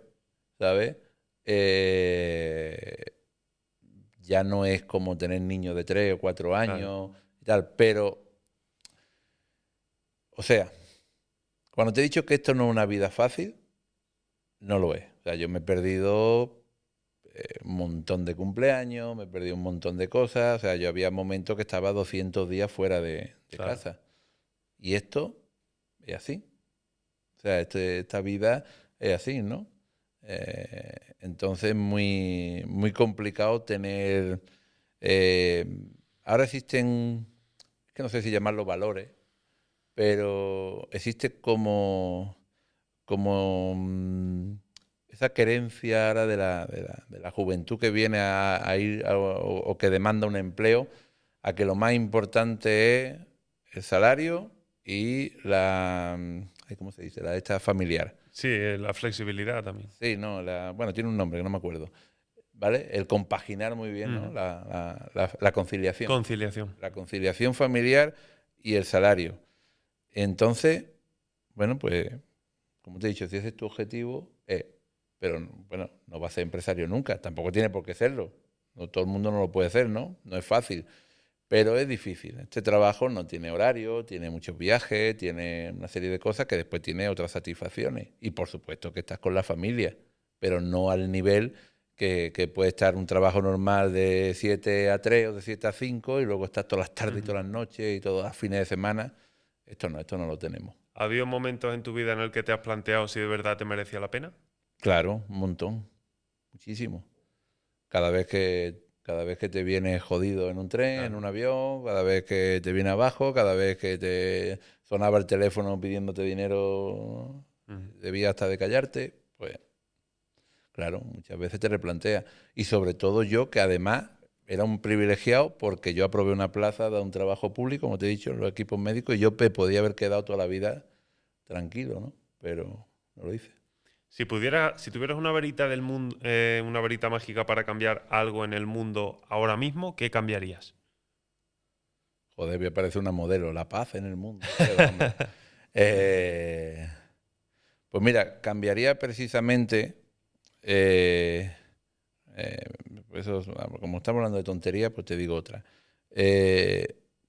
¿sabes? Eh, ya no es como tener niños de 3 o 4 Claro. años y tal, pero, o sea, cuando te he dicho que esto no es una vida fácil, no lo es. O sea, yo me he perdido un montón de cumpleaños, me he perdido un montón de cosas. O sea, yo había momentos que estaba 200 días fuera de Claro. casa. Y esto es así. O sea, esta vida es así, ¿no? Entonces, muy complicado tener... eh, ahora existen, es que no sé si llamarlos valores, pero existe como esa querencia ahora de la juventud que viene a ir o que demanda un empleo, a que lo más importante es el salario y ay, ¿cómo se dice? La esta familiar. Sí, la flexibilidad también. Sí, no, bueno, tiene un nombre que no me acuerdo. ¿Vale? El compaginar muy bien, ¿no? Ujú. La conciliación. Conciliación. La conciliación familiar y el salario. Entonces, bueno, pues como te he dicho, si ese es tu objetivo, pero bueno, no vas a ser empresario nunca, tampoco tiene por qué serlo. No todo el mundo no lo puede hacer, ¿no? No es fácil, pero es difícil. Este trabajo no tiene horario, tiene muchos viajes, tiene una serie de cosas que después tiene otras satisfacciones. Y por supuesto que estás con la familia, pero no al nivel que puede estar un trabajo normal de 7 a 3 o de 7 a 5 y luego estás todas las tardes y Ujú. todas las noches y todos los fines de semana. Esto no lo tenemos. ¿Ha habido momentos en tu vida en el que te has planteado si de verdad te merecía la pena? Claro, un montón, muchísimo. Cada vez que te vienes jodido en un tren, en Claro. un avión, cada vez que te viene abajo, cada vez que te sonaba el teléfono pidiéndote dinero, Ujú. debías hasta de callarte, pues claro, muchas veces te replantea. Y sobre todo yo, que además era un privilegiado porque yo aprobé una plaza de un trabajo público, como te he dicho, en los equipos médicos, y yo me podía haber quedado toda la vida tranquilo, ¿no? Pero no lo hice. Si tuvieras una varita del mundo, una varita mágica para cambiar algo en el mundo ahora mismo, ¿qué cambiarías? Joder, me parece una modelo, la paz en el mundo. Qué broma. Eh, pues mira, cambiaría precisamente, eh, eh, como estamos hablando de tonterías, pues te digo otra.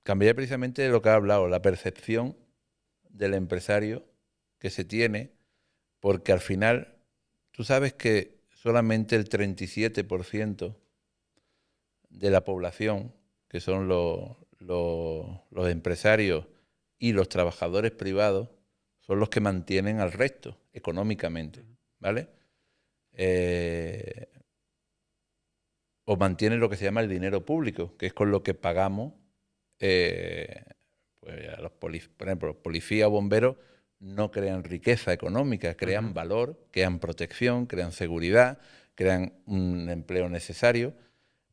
Cambiaría precisamente lo que ha hablado, la percepción del empresario que se tiene, porque al final tú sabes que solamente el 37% de la población, que son los empresarios y los trabajadores privados, son los que mantienen al resto económicamente, ¿vale? O mantienen lo que se llama el dinero público, que es con lo que pagamos pues a por ejemplo, los policías o bomberos no crean riqueza económica, crean valor, crean protección, crean seguridad, crean un empleo necesario,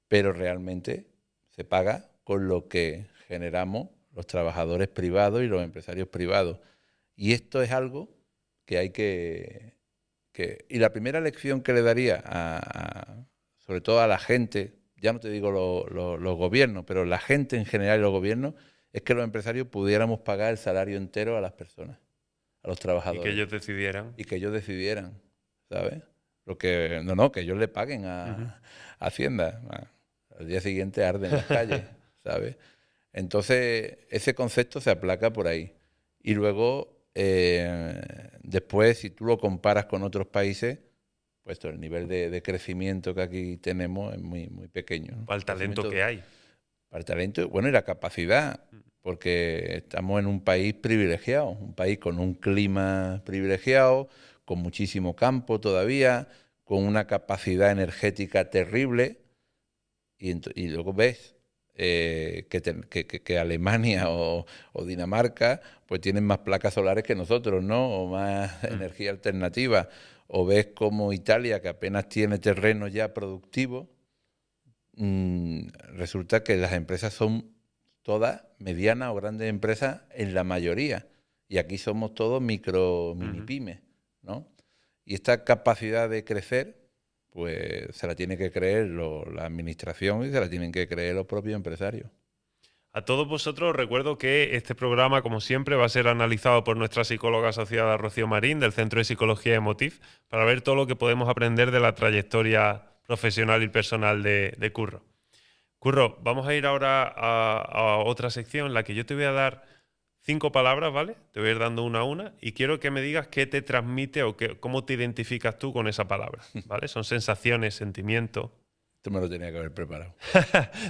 pero realmente se paga con lo que generamos los trabajadores privados y los empresarios privados. Y esto es algo que hay y la primera lección que le daría sobre todo a la gente, ya no te digo los gobiernos, pero la gente en general y los gobiernos, es que los empresarios pudiéramos pagar el salario entero a las personas, a los trabajadores. Y que ellos decidieran. Y que ellos decidieran, ¿sabes? Que ellos le paguen a Hacienda. Al día siguiente arden las calles, ¿sabes? Entonces, ese concepto se aplaca por ahí. Y luego, después, si tú lo comparas con otros países, pues el nivel de crecimiento que aquí tenemos es muy, muy pequeño, ¿no? Para el talento que hay. Para el talento, bueno, y la capacidad, porque estamos en un país privilegiado, un país con un clima privilegiado, con muchísimo campo todavía, con una capacidad energética terrible, y luego ves que Alemania o Dinamarca pues tienen más placas solares que nosotros, ¿no? O más energía alternativa. O ves como Italia, que apenas tiene terreno ya productivo, resulta que las empresas son todas medianas o grandes empresas en la mayoría. Y aquí somos todos mini pymes, ¿no? Y esta capacidad de crecer, pues se la tiene que creer la administración y se la tienen que creer los propios empresarios. A todos vosotros os recuerdo que este programa, como siempre, va a ser analizado por nuestra psicóloga asociada Rocío Marín, del Centro de Psicología Emotiv, para ver todo lo que podemos aprender de la trayectoria profesional y personal de Curro. Curro, vamos a ir ahora a otra sección en la que yo te voy a dar 5 palabras, ¿vale? Te voy a ir dando una a una y quiero que me digas qué te transmite o cómo te identificas tú con esa palabra, ¿vale? Son sensaciones, sentimientos. Esto me lo tenía que haber preparado.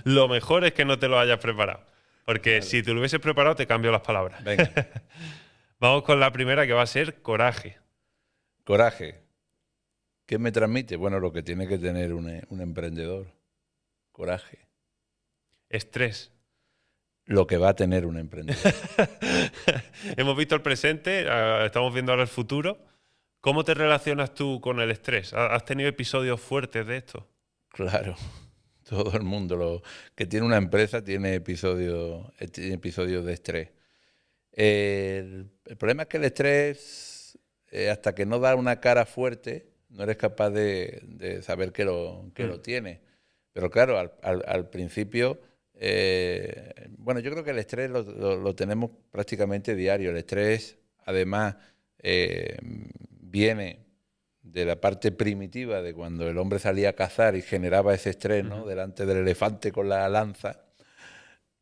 Lo mejor es que no te lo hayas preparado. Porque Vale. si te lo hubieses preparado, te cambio las palabras. Venga. Vamos con la primera, que va a ser coraje. Coraje. ¿Qué me transmite? Bueno, lo que tiene que tener un emprendedor. Coraje. Estrés. Lo que va a tener un emprendedor. Hemos visto el presente, estamos viendo ahora el futuro. ¿Cómo te relacionas tú con el estrés? ¿Has tenido episodios fuertes de esto? Claro. Todo el mundo que tiene una empresa tiene episodios de estrés. El problema es que el estrés, hasta que no da una cara fuerte, no eres capaz de saber que lo tiene. Pero claro, al principio, bueno, yo creo que el estrés lo tenemos prácticamente diario. El estrés, además, viene de la parte primitiva de cuando el hombre salía a cazar y generaba ese estrés, ¿no? Delante del elefante con la lanza.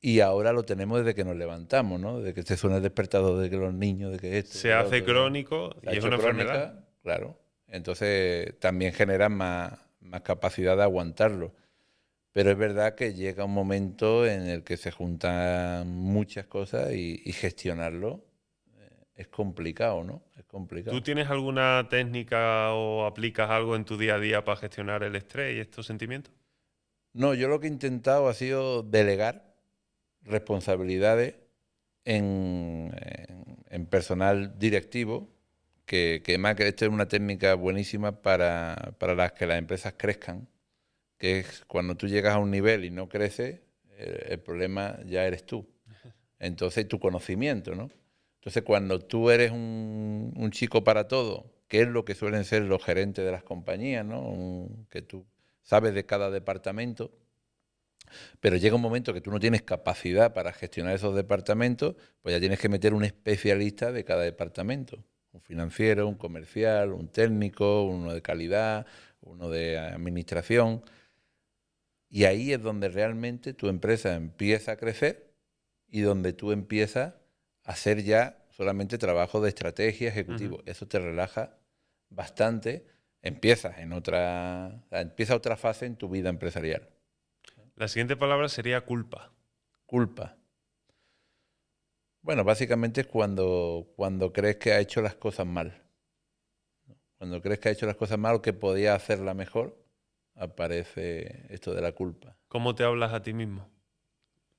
Y ahora lo tenemos desde que nos levantamos, ¿no? Desde que se suena el despertador, de que los niños, de que esto... Se hace crónico y es una enfermedad. Claro. Entonces también genera más capacidad de aguantarlo. Pero es verdad que llega un momento en el que se juntan muchas cosas y gestionarlo es complicado, ¿no? Es complicado. ¿Tú tienes alguna técnica o aplicas algo en tu día a día para gestionar el estrés y estos sentimientos? No, yo lo que he intentado ha sido delegar responsabilidades en personal directivo, que además que esta es una técnica buenísima para las que las empresas crezcan, que es cuando tú llegas a un nivel y no creces, el problema ya eres tú. Entonces, tu conocimiento, ¿no? Entonces, cuando tú eres un chico para todo, que es lo que suelen ser los gerentes de las compañías, ¿no? Que tú sabes de cada departamento, pero llega un momento que tú no tienes capacidad para gestionar esos departamentos, pues ya tienes que meter un especialista de cada departamento. Un financiero, un comercial, un técnico, uno de calidad, uno de administración. Y ahí es donde realmente tu empresa empieza a crecer y donde tú empiezas a hacer ya solamente trabajo de estrategia ejecutivo. Eso te relaja bastante empieza otra fase en tu vida empresarial. La siguiente palabra sería culpa. Culpa. Bueno, básicamente es cuando crees que ha hecho las cosas mal. Cuando crees que ha hecho las cosas mal o que podía hacerla mejor, aparece esto de la culpa. ¿Cómo te hablas a ti mismo?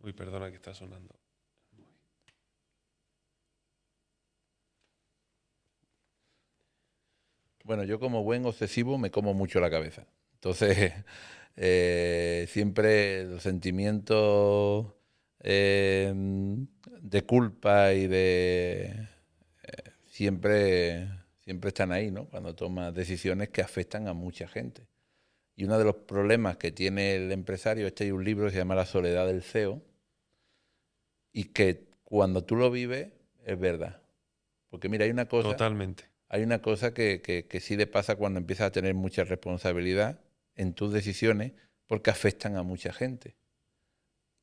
Uy, perdona que está sonando. Bueno, yo como buen obsesivo me como mucho la cabeza. Entonces, siempre los sentimientos de culpa y siempre están ahí, ¿no? Cuando tomas decisiones que afectan a mucha gente. Y uno de los problemas que tiene el empresario, hay un libro que se llama La soledad del CEO, y que cuando tú lo vives es verdad. Porque mira, Totalmente. hay una cosa que sí le pasa cuando empiezas a tener mucha responsabilidad en tus decisiones porque afectan a mucha gente.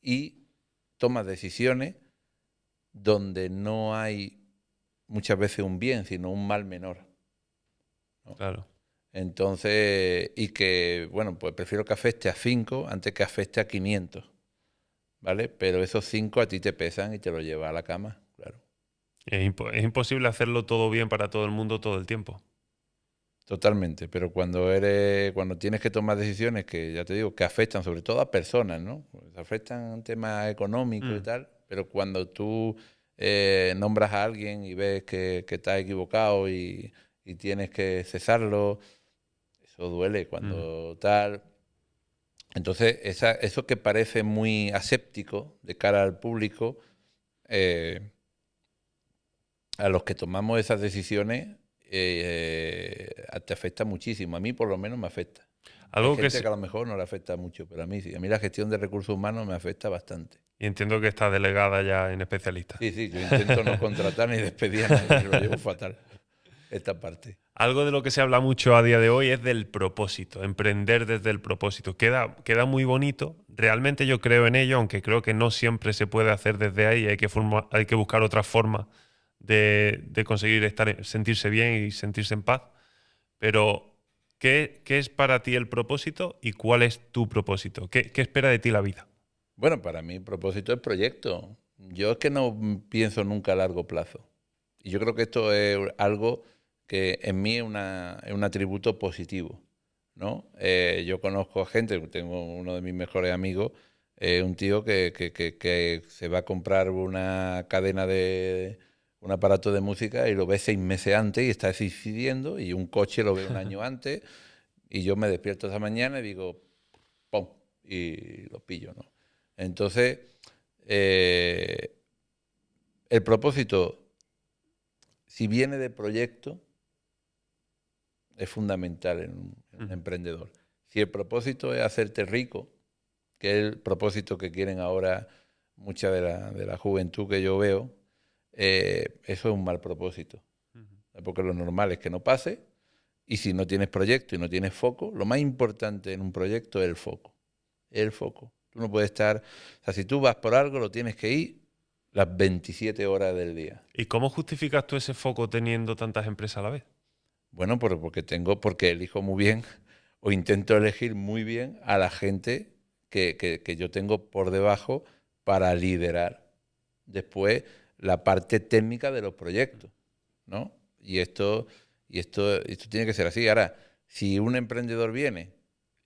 Y tomas decisiones donde no hay muchas veces un bien, sino un mal menor, ¿no? Claro. Entonces, y que, bueno, pues prefiero que afecte a 5 antes que afecte a 500, ¿vale? Pero esos 5 a ti te pesan y te lo llevas a la cama, claro. Es imposible hacerlo todo bien para todo el mundo todo el tiempo. Totalmente, pero cuando tienes que tomar decisiones que, ya te digo, que afectan sobre todo a personas, ¿no? Pues afectan temas económicos y tal, pero cuando tú nombras a alguien y ves que está equivocado y tienes que cesarlo, eso duele cuando tal. Entonces, eso que parece muy aséptico de cara al público, eh, a los que tomamos esas decisiones, te afecta muchísimo. A mí por lo menos me afecta. Hay Algo que gente que a lo mejor no le afecta mucho, pero a mí sí. A mí la gestión de recursos humanos me afecta bastante. Y entiendo que está delegada ya en especialistas. Sí, yo intento no contratar ni despedir a nadie, lo llevo fatal, esta parte. Algo de lo que se habla mucho a día de hoy es del propósito, emprender desde el propósito. Queda muy bonito. Realmente yo creo en ello, aunque creo que no siempre se puede hacer desde ahí. Hay que buscar otra forma de conseguir sentirse bien y sentirse en paz. Pero, ¿qué es para ti el propósito y cuál es tu propósito? ¿Qué espera de ti la vida? Bueno, para mí propósito es proyecto. Yo es que no pienso nunca a largo plazo. Y yo creo que esto es algo que en mí es un atributo positivo, ¿no? Yo conozco a gente, tengo uno de mis mejores amigos, un tío que se va a comprar una cadena un aparato de música y lo ve 6 meses antes y está decidiendo, y un coche lo ve un año antes, y yo me despierto esa mañana y digo, ¡pum! Y lo pillo, ¿no? Entonces, el propósito, si viene de proyecto, es fundamental en un emprendedor. Si el propósito es hacerte rico, que es el propósito que quieren ahora mucha de la juventud que yo veo, eso es un mal propósito. Porque lo normal es que no pase, y si no tienes proyecto y no tienes foco, lo más importante en un proyecto es el foco. El foco. Tú no puedes estar, o sea, si tú vas por algo, lo tienes que ir las 27 horas del día. ¿Y cómo justificas tú ese foco teniendo tantas empresas a la vez? Bueno, porque elijo muy bien o intento elegir muy bien a la gente que yo tengo por debajo para liderar después la parte técnica de los proyectos, ¿no? Y esto tiene que ser así. Ahora, si un emprendedor viene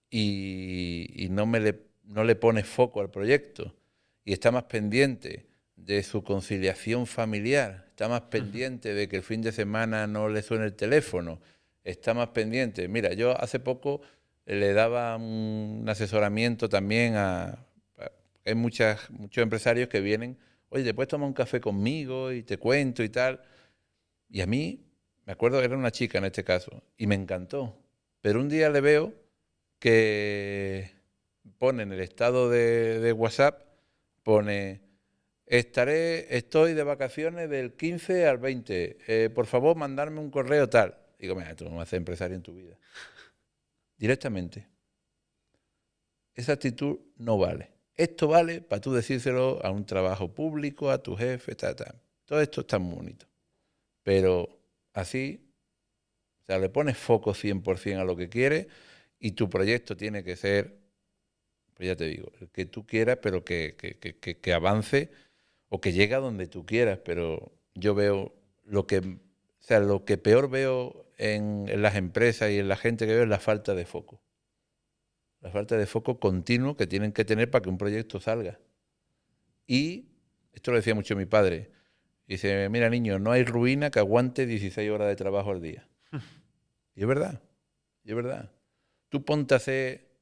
y no le pone foco al proyecto y está más pendiente de su conciliación familiar, está más pendiente de que el fin de semana no le suene el teléfono, está más pendiente. Mira, yo hace poco le daba un asesoramiento también hay muchos empresarios que vienen, oye, ¿te puedes tomar un café conmigo y te cuento y tal? Y a mí, me acuerdo que era una chica en este caso, y me encantó. Pero un día le veo que pone en el estado de WhatsApp, pone, estoy de vacaciones del 15 al 20, por favor mandarme un correo tal. Digo, mira, tú no vas a ser empresario en tu vida. Directamente. Esa actitud no vale. Esto vale para tú decírselo a un trabajo público, a tu jefe, tal. Todo esto está muy bonito. Pero así O sea, le pones foco 100% a lo que quieres y tu proyecto tiene que ser, pues ya te digo, el que tú quieras, pero que avance o que llegue a donde tú quieras. Pero yo veo lo que peor veo en las empresas y en la gente que veo es la falta de foco. La falta de foco continuo que tienen que tener para que un proyecto salga. Y esto lo decía mucho mi padre. Dice, mira niño, no hay ruina que aguante 16 horas de trabajo al día. Y es verdad, y es verdad. Tú ponte a hacer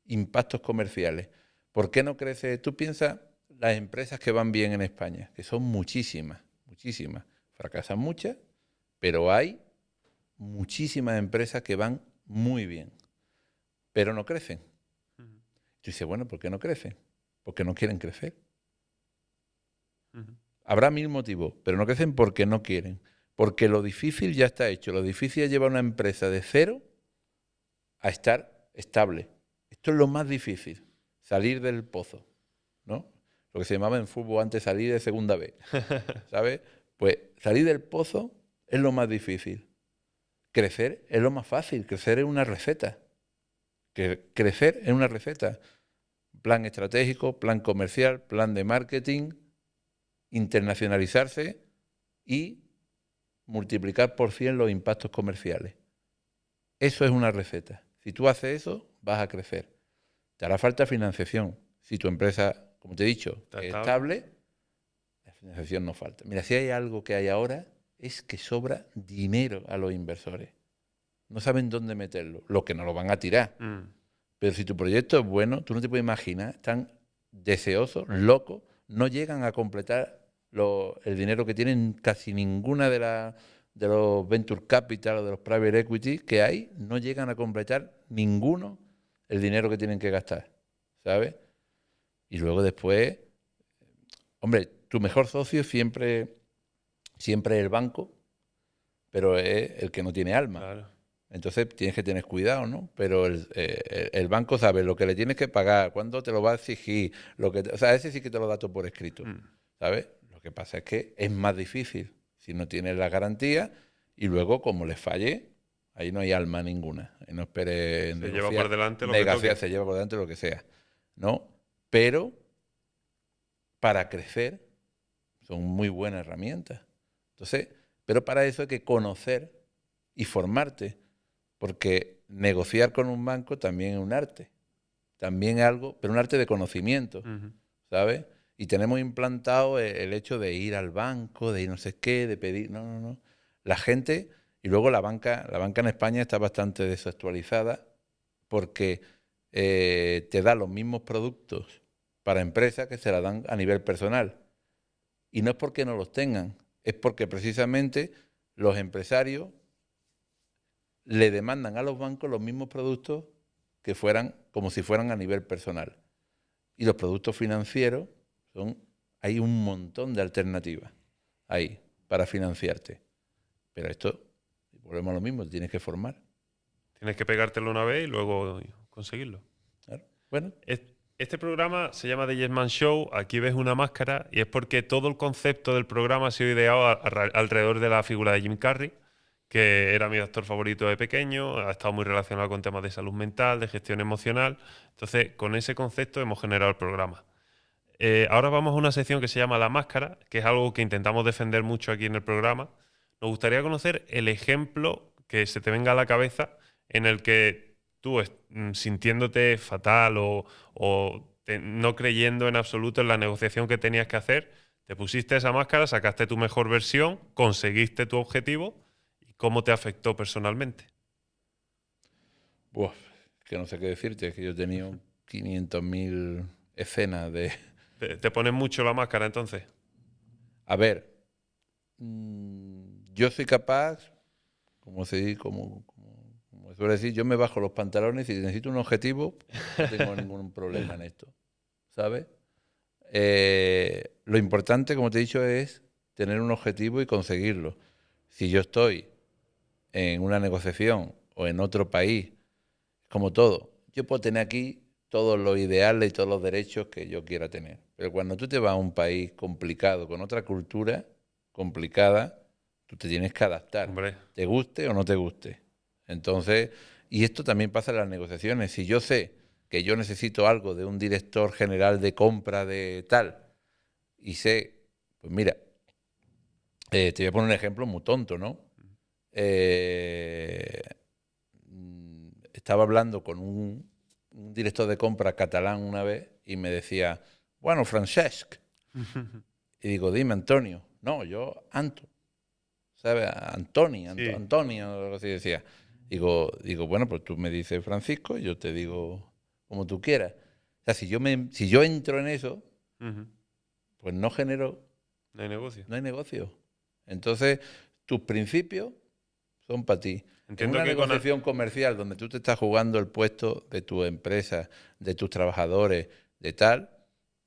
impactos comerciales. ¿Por qué no crece? Tú piensas las empresas que van bien en España, que son muchísimas, muchísimas. Fracasan muchas, pero hay muchísimas empresas que van muy bien, pero no crecen. Tú dices, bueno, ¿por qué no crecen? Porque no quieren crecer. Habrá mil motivos, pero no crecen porque no quieren. Porque lo difícil ya está hecho. Lo difícil es llevar una empresa de cero a estar estable. Esto es lo más difícil, salir del pozo, ¿no? Lo que se llamaba en fútbol antes salir de segunda B, ¿sabes? Pues salir del pozo es lo más difícil. Crecer es lo más fácil. Crecer es una receta. Crecer es una receta. Plan estratégico, plan comercial, plan de marketing, internacionalizarse y multiplicar por 100 los impactos comerciales. Eso es una receta. Si tú haces eso, vas a crecer. Te hará falta financiación. Si tu empresa, como te he dicho, es estable, la financiación no falta. Mira, si hay algo que hay ahora, es que sobra dinero a los inversores. No saben dónde meterlo. Lo que no lo van a tirar. Pero si tu proyecto es bueno, tú no te puedes imaginar, están deseosos, locos, no llegan a completar el dinero que tienen casi ninguna de los venture capital o de los private equity que hay, no llegan a completar ninguno el dinero que tienen que gastar, ¿sabes? Y luego después, hombre, tu mejor socio siempre es el banco, pero es el que no tiene alma. Claro. Entonces tienes que tener cuidado, ¿no? Pero el banco sabe lo que le tienes que pagar, cuándo te lo va a exigir, o sea, ese sí que te lo da todo por escrito, ¿sabes? Lo que pasa es que es más difícil si no tienes la garantía y luego, como les falle, ahí no hay alma ninguna. Y no esperes se lleva por delante lo que toque. Se lleva por delante lo que sea, ¿no? Pero para crecer son muy buenas herramientas. Entonces, pero para eso hay que conocer y formarte. Porque negociar con un banco también es un arte. También es algo, pero un arte de conocimiento, ¿sabes? Y tenemos implantado el hecho de ir al banco, de ir no sé qué, de pedir... No. La gente... Y luego la banca en España está bastante desactualizada porque te da los mismos productos para empresas que se la dan a nivel personal. Y no es porque no los tengan, es porque precisamente los empresarios le demandan a los bancos los mismos productos que fueran como si fueran a nivel personal. Y los productos financieros hay un montón de alternativas ahí para financiarte. Pero esto, volvemos a lo mismo, te tienes que formar. Tienes que pegártelo una vez y luego conseguirlo. Claro. Bueno. Este programa se llama The Yes Man Show. Aquí ves una máscara y es porque todo el concepto del programa ha sido ideado alrededor de la figura de Jim Carrey, que era mi actor favorito de pequeño, ha estado muy relacionado con temas de salud mental, de gestión emocional. Entonces, con ese concepto hemos generado el programa. Ahora vamos a una sección que se llama La Máscara, que es algo que intentamos defender mucho aquí en el programa. Nos gustaría conocer el ejemplo que se te venga a la cabeza en el que tú, sintiéndote fatal o no creyendo en absoluto en la negociación que tenías que hacer, te pusiste esa máscara, sacaste tu mejor versión, conseguiste tu objetivo. ¿Cómo te afectó personalmente? Uf, que no sé qué decirte, es que yo he tenido 500.000 escenas de... ¿Te pones mucho la máscara entonces? A ver, yo soy capaz, como suele decir, yo me bajo los pantalones y si necesito un objetivo, no tengo ningún problema en esto, ¿sabes? Lo importante, como te he dicho, es tener un objetivo y conseguirlo. Si yo estoy en una negociación o en otro país, como todo, yo puedo tener aquí todos los ideales y todos los derechos que yo quiera tener. Pero cuando tú te vas a un país complicado, con otra cultura complicada, Tú te tienes que adaptar, Hombre. te guste o no te guste. Entonces, y esto también pasa en las negociaciones. Si yo sé que yo necesito algo de un director general de compra de tal, y sé, pues mira, te voy a poner un ejemplo muy tonto, ¿no? Estaba hablando con un director de compra catalán una vez y me decía, bueno, Francesc. Y digo, dime, Antonio. No, yo, Anto. ¿Sabes? Sí. Antonio, o algo así decía. Digo, bueno, pues tú me dices Francisco y yo te digo como tú quieras. O sea, si yo entro en eso, Ujú. pues no genero, No hay negocio. no hay negocio. Entonces, tus principios son para ti. En Entiendo una que con... negociación comercial donde tú te estás jugando el puesto de tu empresa, de tus trabajadores, de tal,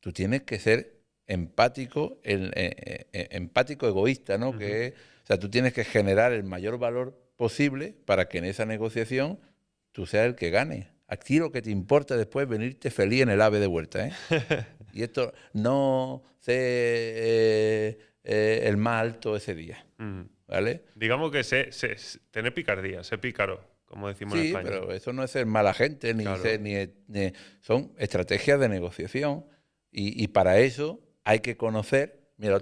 tú tienes que ser empático, empático egoísta, ¿no? Ujú. O sea, tú tienes que generar el mayor valor posible para que en esa negociación tú seas el que gane. A ti lo que te importa después es venirte feliz en el AVE de vuelta, ¿eh? Y esto no sé el más alto ese día, Ujú. ¿vale? Digamos que tener picardía, ser pícaro, como decimos en Sí, España. pero eso no es ser mala gente, Claro. son estrategias de negociación. Y para eso hay que conocer. Mira,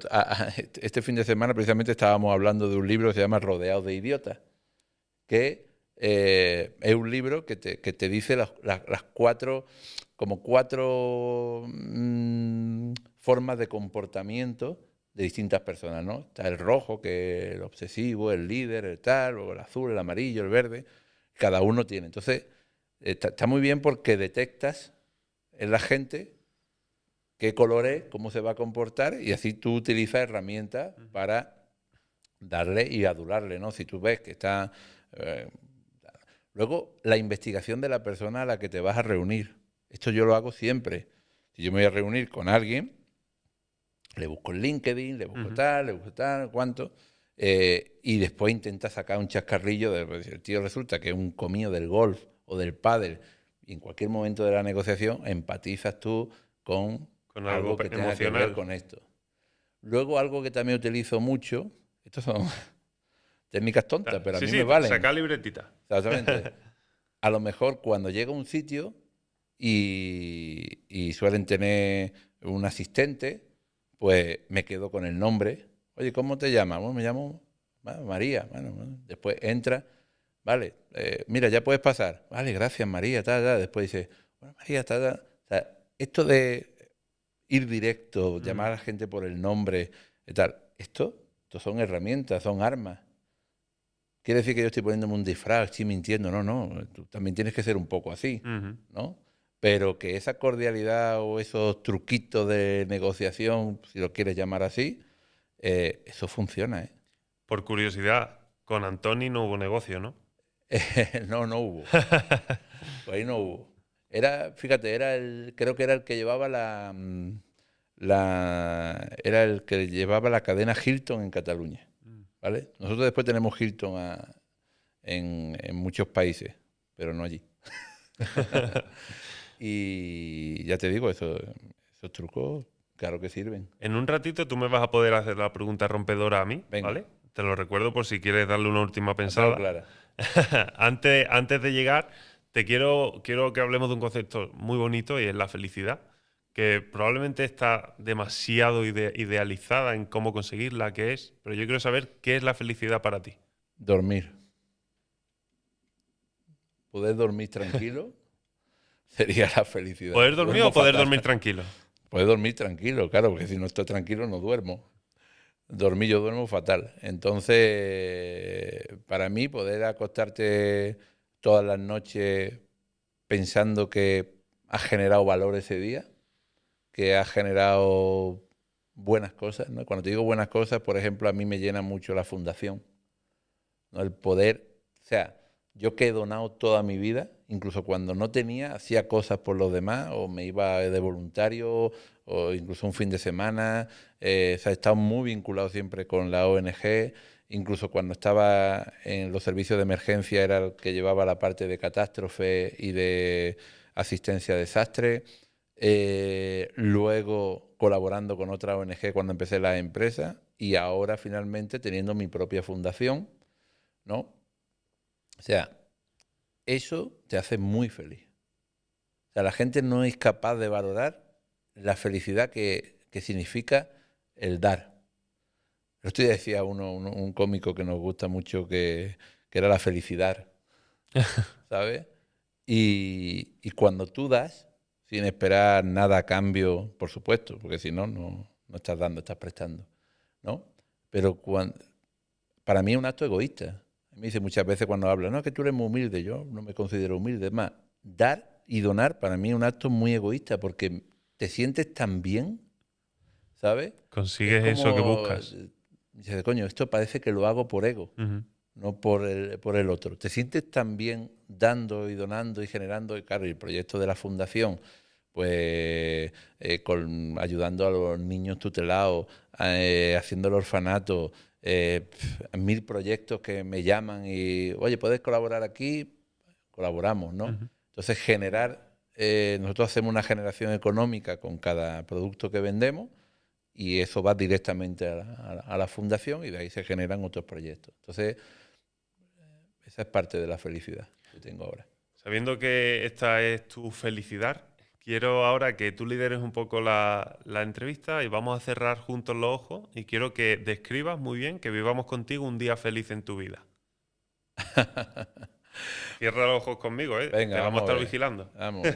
este fin de semana precisamente estábamos hablando de un libro que se llama Rodeados de idiotas, que es un libro que te dice las cuatro, como cuatro formas de comportamiento de distintas personas, ¿no? Está el rojo, que es el obsesivo, el líder, el tal, o el azul, el amarillo, el verde. Cada uno tiene. Entonces, está muy bien porque detectas en la gente qué color es, cómo se va a comportar, y así tú utilizas herramientas para darle y adularle, ¿no? Si tú ves que está... eh, Luego, la investigación de la persona a la que te vas a reunir. Esto yo lo hago siempre. Si yo me voy a reunir con alguien, le busco en LinkedIn, Ujú. le busco tal, cuánto, y después intenta sacar un chascarrillo. Pues, el tío resulta que es un comido del golf o del pádel, y en cualquier momento de la negociación empatizas tú con Con algo algo que tenga que ver emocional. con esto. Luego, algo que también utilizo mucho, estos son técnicas tontas, pero a Sí, mí sí, me valen. saca libretita. Exactamente. A lo mejor cuando llega a un sitio y suelen tener un asistente, pues me quedo con el nombre. Oye, ¿cómo te llamas? Bueno, me llamo María. Bueno, después entra, vale, mira, ya puedes pasar. Vale, gracias María, tal, tal. Después dice, bueno, María, tal, tal. O sea, esto de ir directo, llamar Ujú. a la gente por el nombre y tal, esto son herramientas, son armas. Quiere decir que yo estoy poniéndome un disfraz, estoy mintiendo. No, no. Tú también tienes que ser un poco así, Ujú. ¿no? Pero que esa cordialidad o esos truquitos de negociación, si lo quieres llamar así, eso funciona, ¿eh? Por curiosidad, con Antoni no hubo negocio, ¿no? No, no hubo. Pues ahí no hubo. Fíjate, creo que era el que llevaba era el que llevaba la cadena Hilton en Cataluña, Mm. ¿vale? Nosotros después tenemos Hilton en muchos países, pero no allí. Y ya te digo, esos trucos, claro que sirven. En un ratito tú me vas a poder hacer la pregunta rompedora a mí, Venga, ¿vale? Te lo recuerdo por si quieres darle una última la tengo pensada. clara. Antes de llegar, quiero que hablemos de un concepto muy bonito y es la felicidad, que probablemente está demasiado idealizada en cómo conseguirla, que es, pero yo quiero saber qué es la felicidad para ti. Dormir. Poder dormir tranquilo sería la felicidad. ¿Poder dormir Duermo o poder fatal. dormir tranquilo? Poder dormir tranquilo, claro, porque si no estoy tranquilo no duermo. Dormir yo duermo fatal. Entonces, para mí, poder acostarte todas las noches pensando que has generado valor ese día, que has generado buenas cosas, ¿no? Cuando te digo buenas cosas, por ejemplo, a mí me llena mucho la fundación, ¿no? El poder, o sea, yo que he donado toda mi vida, incluso cuando no tenía, hacía cosas por los demás, o me iba de voluntario, o incluso un fin de semana, o sea, he estado muy vinculado siempre con la ONG, incluso cuando estaba en los servicios de emergencia era el que llevaba la parte de catástrofe y de asistencia a desastre. Luego colaborando con otra ONG cuando empecé la empresa y ahora finalmente teniendo mi propia fundación, ¿no? O sea, eso te hace muy feliz. O sea, la gente no es capaz de valorar la felicidad que significa el dar. El otro día decía un cómico que nos gusta mucho que era la felicidad, ¿sabes? Y cuando tú das, sin esperar nada a cambio, por supuesto, porque si no, no estás dando, estás prestando, ¿no? Pero para mí es un acto egoísta. Me dice muchas veces cuando habla, no, es que tú eres muy humilde, yo no me considero humilde. Es más, dar y donar para mí es un acto muy egoísta porque te sientes tan bien, ¿sabes? Consigues eso que buscas. Dices, coño, esto parece que lo hago por ego, no por el otro. Te sientes tan bien dando y donando y generando, y claro, el proyecto de la fundación, pues ayudando a los niños tutelados, haciendo el orfanato, 1000 proyectos que me llaman y, oye, ¿puedes colaborar aquí? Colaboramos, ¿no? Entonces, nosotros hacemos una generación económica con cada producto que vendemos y eso va directamente a la fundación y de ahí se generan otros proyectos. Entonces, esa es parte de la felicidad que tengo ahora. Sabiendo que esta es tu felicidad, quiero ahora que tú lideres un poco la entrevista y vamos a cerrar juntos los ojos y quiero que describas muy bien que vivamos contigo un día feliz en tu vida. Cierra los ojos conmigo, ¿eh? Venga, te vamos a estar ver. vigilando. Vamos.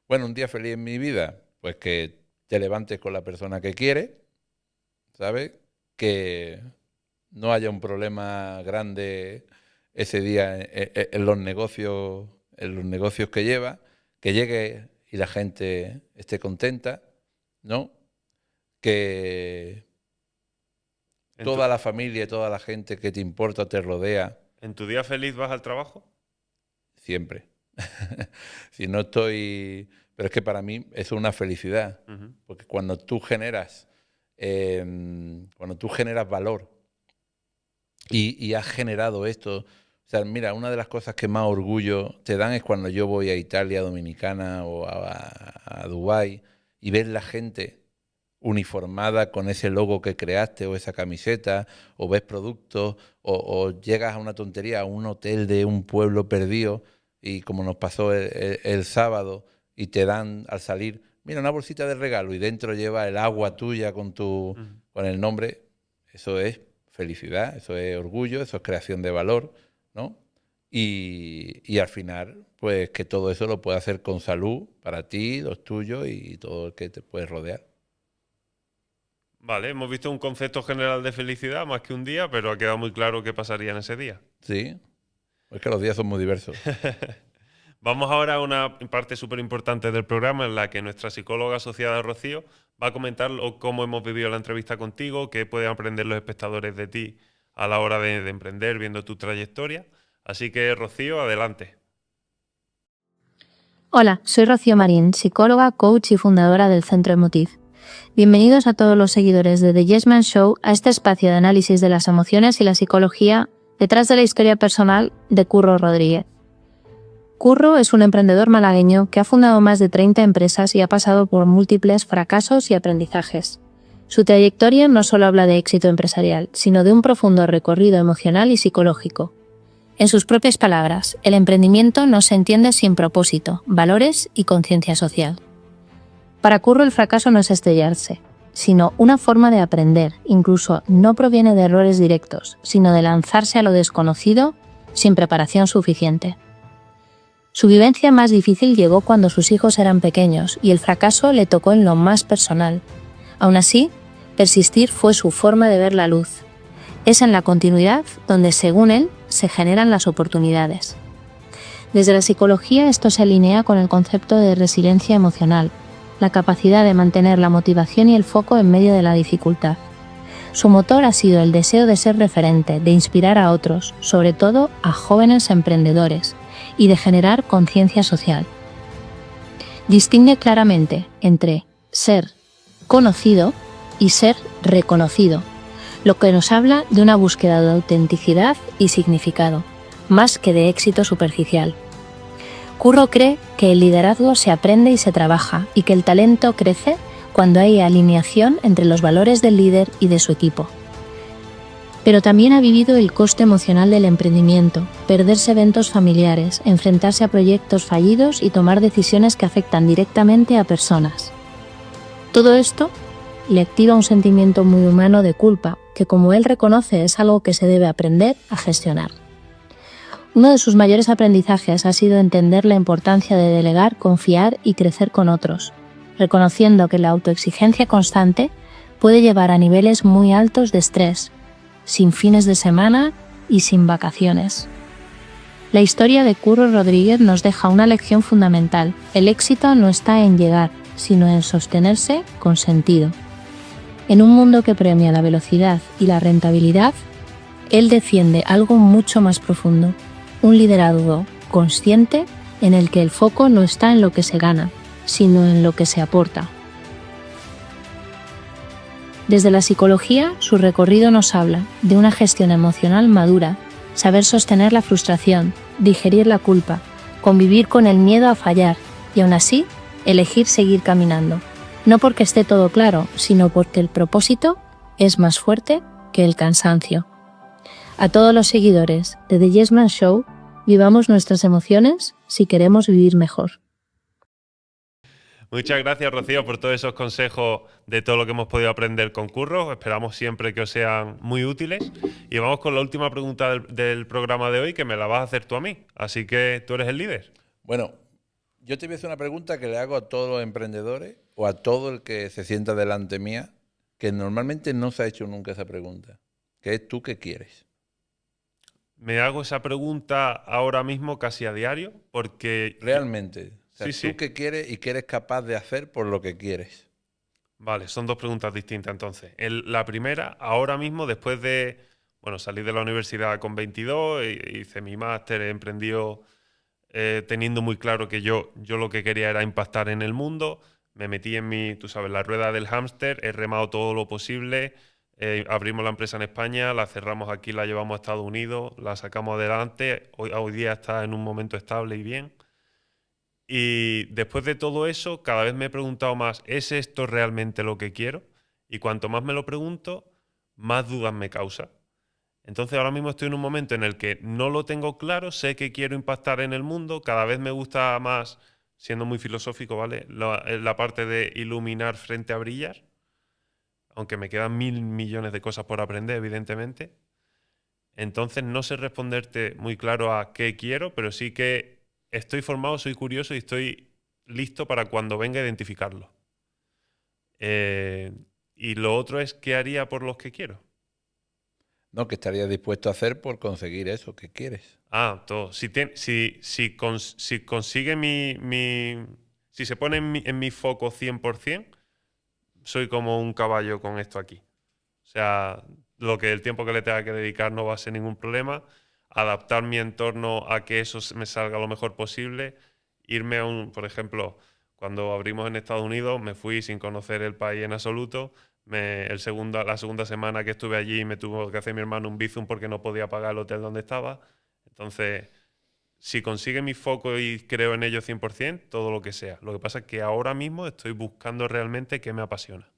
Bueno, un día feliz en mi vida, pues que te levantes con la persona que quieres, ¿sabes? Que no haya un problema grande ese día en los negocios que lleva, que llegue y la gente esté contenta, ¿no? Que toda la familia y toda la gente que te importa te rodea. ¿En tu día feliz vas al trabajo? Siempre. Si no estoy... Pero es que para mí eso es una felicidad, porque cuando tú generas valor y has generado esto, o sea, mira, una de las cosas que más orgullo te dan es cuando yo voy a Italia Dominicana o a Dubái y ves la gente uniformada con ese logo que creaste o esa camiseta, o ves productos, o llegas a una tontería, a un hotel de un pueblo perdido y como nos pasó el sábado y te dan al salir, mira, una bolsita de regalo y dentro lleva el agua tuya con el nombre, eso es felicidad, eso es orgullo, eso es creación de valor, ¿no? Y al final, pues que todo eso lo puedes hacer con salud para ti, los tuyos y todo el que te puedes rodear. Vale, hemos visto un concepto general de felicidad más que un día, pero ha quedado muy claro qué pasaría en ese día. Sí, es que los días son muy diversos. Vamos ahora a una parte súper importante del programa en la que nuestra psicóloga asociada Rocío va a comentar cómo hemos vivido la entrevista contigo, qué pueden aprender los espectadores de ti a la hora de emprender viendo tu trayectoria. Así que, Rocío, adelante. Hola, soy Rocío Marín, psicóloga, coach y fundadora del Centro Emotiv. Bienvenidos a todos los seguidores de The Yes Man Show a este espacio de análisis de las emociones y la psicología detrás de la historia personal de Curro Rodríguez. Curro es un emprendedor malagueño que ha fundado más de 30 empresas y ha pasado por múltiples fracasos y aprendizajes. Su trayectoria no solo habla de éxito empresarial, sino de un profundo recorrido emocional y psicológico. En sus propias palabras, el emprendimiento no se entiende sin propósito, valores y conciencia social. Para Curro el fracaso no es estrellarse, sino una forma de aprender, incluso no proviene de errores directos, sino de lanzarse a lo desconocido sin preparación suficiente. Su vivencia más difícil llegó cuando sus hijos eran pequeños y el fracaso le tocó en lo más personal. Aún así, persistir fue su forma de ver la luz. Es en la continuidad donde, según él, se generan las oportunidades. Desde la psicología esto se alinea con el concepto de resiliencia emocional, la capacidad de mantener la motivación y el foco en medio de la dificultad. Su motor ha sido el deseo de ser referente, de inspirar a otros, sobre todo a jóvenes emprendedores, y de generar conciencia social. Distingue claramente entre ser conocido y ser reconocido, lo que nos habla de una búsqueda de autenticidad y significado, más que de éxito superficial. Curro cree que el liderazgo se aprende y se trabaja, y que el talento crece cuando hay alineación entre los valores del líder y de su equipo. Pero también ha vivido el coste emocional del emprendimiento, perderse eventos familiares, enfrentarse a proyectos fallidos y tomar decisiones que afectan directamente a personas. Todo esto le activa un sentimiento muy humano de culpa, que como él reconoce es algo que se debe aprender a gestionar. Uno de sus mayores aprendizajes ha sido entender la importancia de delegar, confiar y crecer con otros, reconociendo que la autoexigencia constante puede llevar a niveles muy altos de estrés, sin fines de semana y sin vacaciones. La historia de Curro Rodríguez nos deja una lección fundamental. El éxito no está en llegar, sino en sostenerse con sentido. En un mundo que premia la velocidad y la rentabilidad, él defiende algo mucho más profundo, un liderazgo consciente en el que el foco no está en lo que se gana, sino en lo que se aporta. Desde la psicología, su recorrido nos habla de una gestión emocional madura, saber sostener la frustración, digerir la culpa, convivir con el miedo a fallar y aún así elegir seguir caminando. No porque esté todo claro, sino porque el propósito es más fuerte que el cansancio. A todos los seguidores de The Yes Man Show, vivamos nuestras emociones si queremos vivir mejor. Muchas gracias, Rocío, por todos esos consejos de todo lo que hemos podido aprender con Curro. Esperamos siempre que os sean muy útiles. Y vamos con la última pregunta del programa de hoy, que me la vas a hacer tú a mí. Así que tú eres el líder. Bueno, yo te voy a hacer una pregunta que le hago a todos los emprendedores o a todo el que se sienta delante mía, que normalmente no se ha hecho nunca esa pregunta, que es ¿tú qué quieres? Me hago esa pregunta ahora mismo casi a diario, porque... Realmente. O sea, Sí. ¿tú qué quieres y qué eres capaz de hacer por lo que quieres? Vale, son dos preguntas distintas entonces. La primera, ahora mismo, después de salir de la universidad con 22, hice mi máster, he emprendido teniendo muy claro que yo lo que quería era impactar en el mundo. Me metí en tú sabes, la rueda del hámster, he remado todo lo posible, abrimos la empresa en España, la cerramos aquí, la llevamos a Estados Unidos, la sacamos adelante, hoy día está en un momento estable y bien. Y después de todo eso, cada vez me he preguntado más, ¿es esto realmente lo que quiero? Y cuanto más me lo pregunto, más dudas me causa. Entonces ahora mismo estoy en un momento en el que no lo tengo claro, sé que quiero impactar en el mundo, cada vez me gusta más, siendo muy filosófico, ¿vale? La parte de iluminar frente a brillar, aunque me quedan 1000 millones de cosas por aprender, evidentemente. Entonces no sé responderte muy claro a qué quiero, pero sí que estoy formado, soy curioso y estoy listo para cuando venga a identificarlo. Y lo otro es, ¿qué haría por los que quiero? No, ¿qué estarías dispuesto a hacer por conseguir eso que quieres? Todo. Si consigue si se pone en mi foco 100%, soy como un caballo con esto aquí. O sea, el tiempo que le tenga que dedicar no va a ser ningún problema. Adaptar mi entorno a que eso me salga lo mejor posible. Irme por ejemplo, cuando abrimos en Estados Unidos, me fui sin conocer el país en absoluto. La segunda semana que estuve allí me tuvo que hacer mi hermano un bizum porque no podía pagar el hotel donde estaba. Entonces, si consigue mi foco y creo en ello 100%, todo lo que sea. Lo que pasa es que ahora mismo estoy buscando realmente qué me apasiona.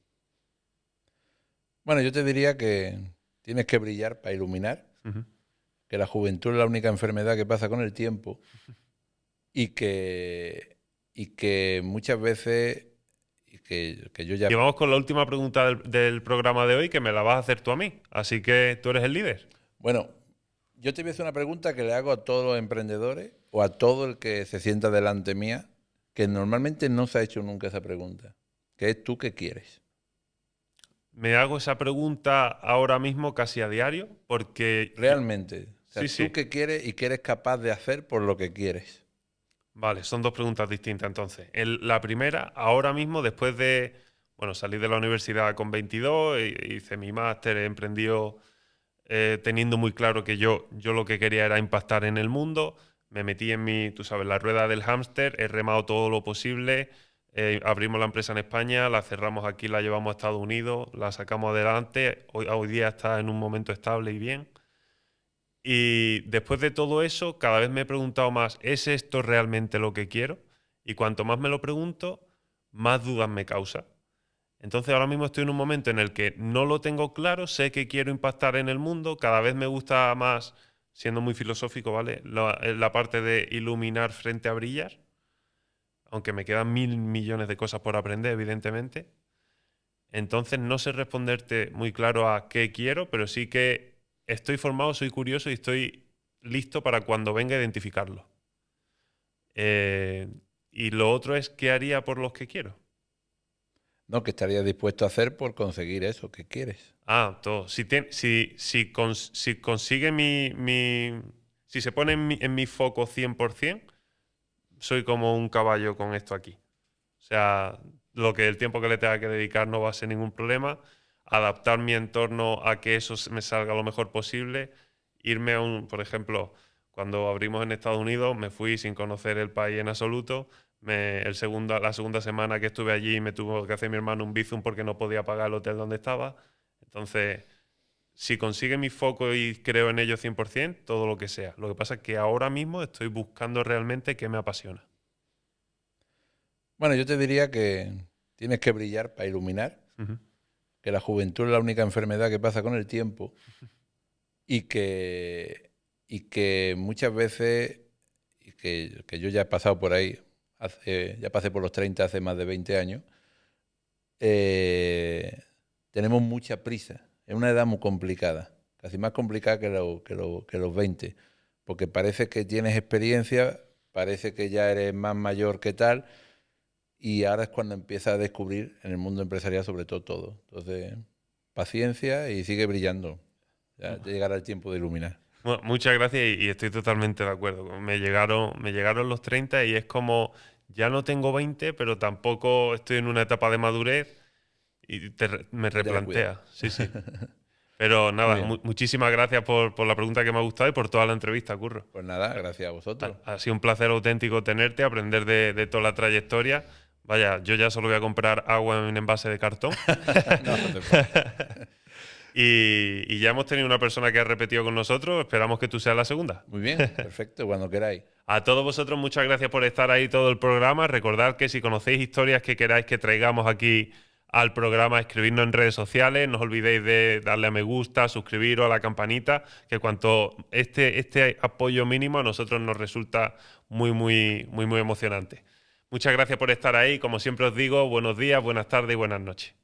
Bueno, yo te diría que tienes que brillar para iluminar, que la juventud es la única enfermedad que pasa con el tiempo y que muchas veces, que yo ya... Y vamos con la última pregunta del programa de hoy, que me la vas a hacer tú a mí. Así que tú eres el líder. Bueno, yo te voy a hacer una pregunta que le hago a todos los emprendedores o a todo el que se sienta delante mía, que normalmente no se ha hecho nunca esa pregunta, que es ¿tú qué quieres? Me hago esa pregunta ahora mismo casi a diario, porque... Realmente. O sea, Sí. ¿tú qué quieres y qué eres capaz de hacer por lo que quieres? Vale, son dos preguntas distintas entonces. La primera, ahora mismo, después de salir de la universidad con 22, hice mi máster, he emprendido teniendo muy claro que yo lo que quería era impactar en el mundo. Me metí en tú sabes, la rueda del hámster, he remado todo lo posible. Abrimos la empresa en España, la cerramos aquí, la llevamos a Estados Unidos, la sacamos adelante. Hoy día está en un momento estable y bien. Y después de todo eso, cada vez me he preguntado más, ¿es esto realmente lo que quiero? Y cuanto más me lo pregunto, más dudas me causa. Entonces ahora mismo estoy en un momento en el que no lo tengo claro, sé que quiero impactar en el mundo, cada vez me gusta más, siendo muy filosófico, ¿vale? La parte de iluminar frente a brillar, aunque me quedan 1000 millones de cosas por aprender, evidentemente. Entonces no sé responderte muy claro a qué quiero, pero sí que estoy formado, soy curioso y estoy listo para cuando venga a identificarlo. Y lo otro es qué haría por los que quiero. No, ¿qué estarías dispuesto a hacer por conseguir eso que quieres? Todo. Si consigue si se pone en mi foco 100%, soy como un caballo con esto aquí. O sea, el tiempo que le tenga que dedicar no va a ser ningún problema. Adaptar mi entorno a que eso me salga lo mejor posible. Irme por ejemplo, cuando abrimos en Estados Unidos, me fui sin conocer el país en absoluto. La segunda semana que estuve allí me tuvo que hacer mi hermano un bizum porque no podía pagar el hotel donde estaba. Entonces, si consigue mi foco y creo en ello 100%, todo lo que sea. Lo que pasa es que ahora mismo estoy buscando realmente qué me apasiona. Bueno, yo te diría que tienes que brillar para iluminar, que la juventud es la única enfermedad que pasa con el tiempo y que muchas veces, que yo ya he pasado por ahí, ya pasé por los 30 hace más de 20 años, tenemos mucha prisa. Es una edad muy complicada, casi más complicada que los 20, porque parece que tienes experiencia, parece que ya eres más mayor que tal, y ahora es cuando empiezas a descubrir en el mundo empresarial sobre todo. Entonces, paciencia y sigue brillando. Ya llegará el tiempo de iluminar. Bueno, muchas gracias y estoy totalmente de acuerdo. Me llegaron los 30 y es como, ya no tengo 20, pero tampoco estoy en una etapa de madurez y me replantea. Sí, sí. Pero nada, muchísimas gracias por la pregunta que me ha gustado y por toda la entrevista, Curro. Pues nada, gracias a vosotros. Ha sido un placer auténtico tenerte, aprender de toda la trayectoria. Vaya, yo ya solo voy a comprar agua en envase de cartón. No hace falta. Y ya hemos tenido una persona que ha repetido con nosotros. Esperamos que tú seas la segunda. Muy bien, perfecto, cuando queráis. A todos vosotros, muchas gracias por estar ahí todo el programa. Recordad que si conocéis historias que queráis que traigamos aquí al programa, escribirnos en redes sociales. No os olvidéis de darle a me gusta, suscribiros a la campanita, que cuanto este apoyo mínimo a nosotros nos resulta muy, muy, muy, muy emocionante. Muchas gracias por estar ahí. Como siempre os digo, buenos días, buenas tardes y buenas noches.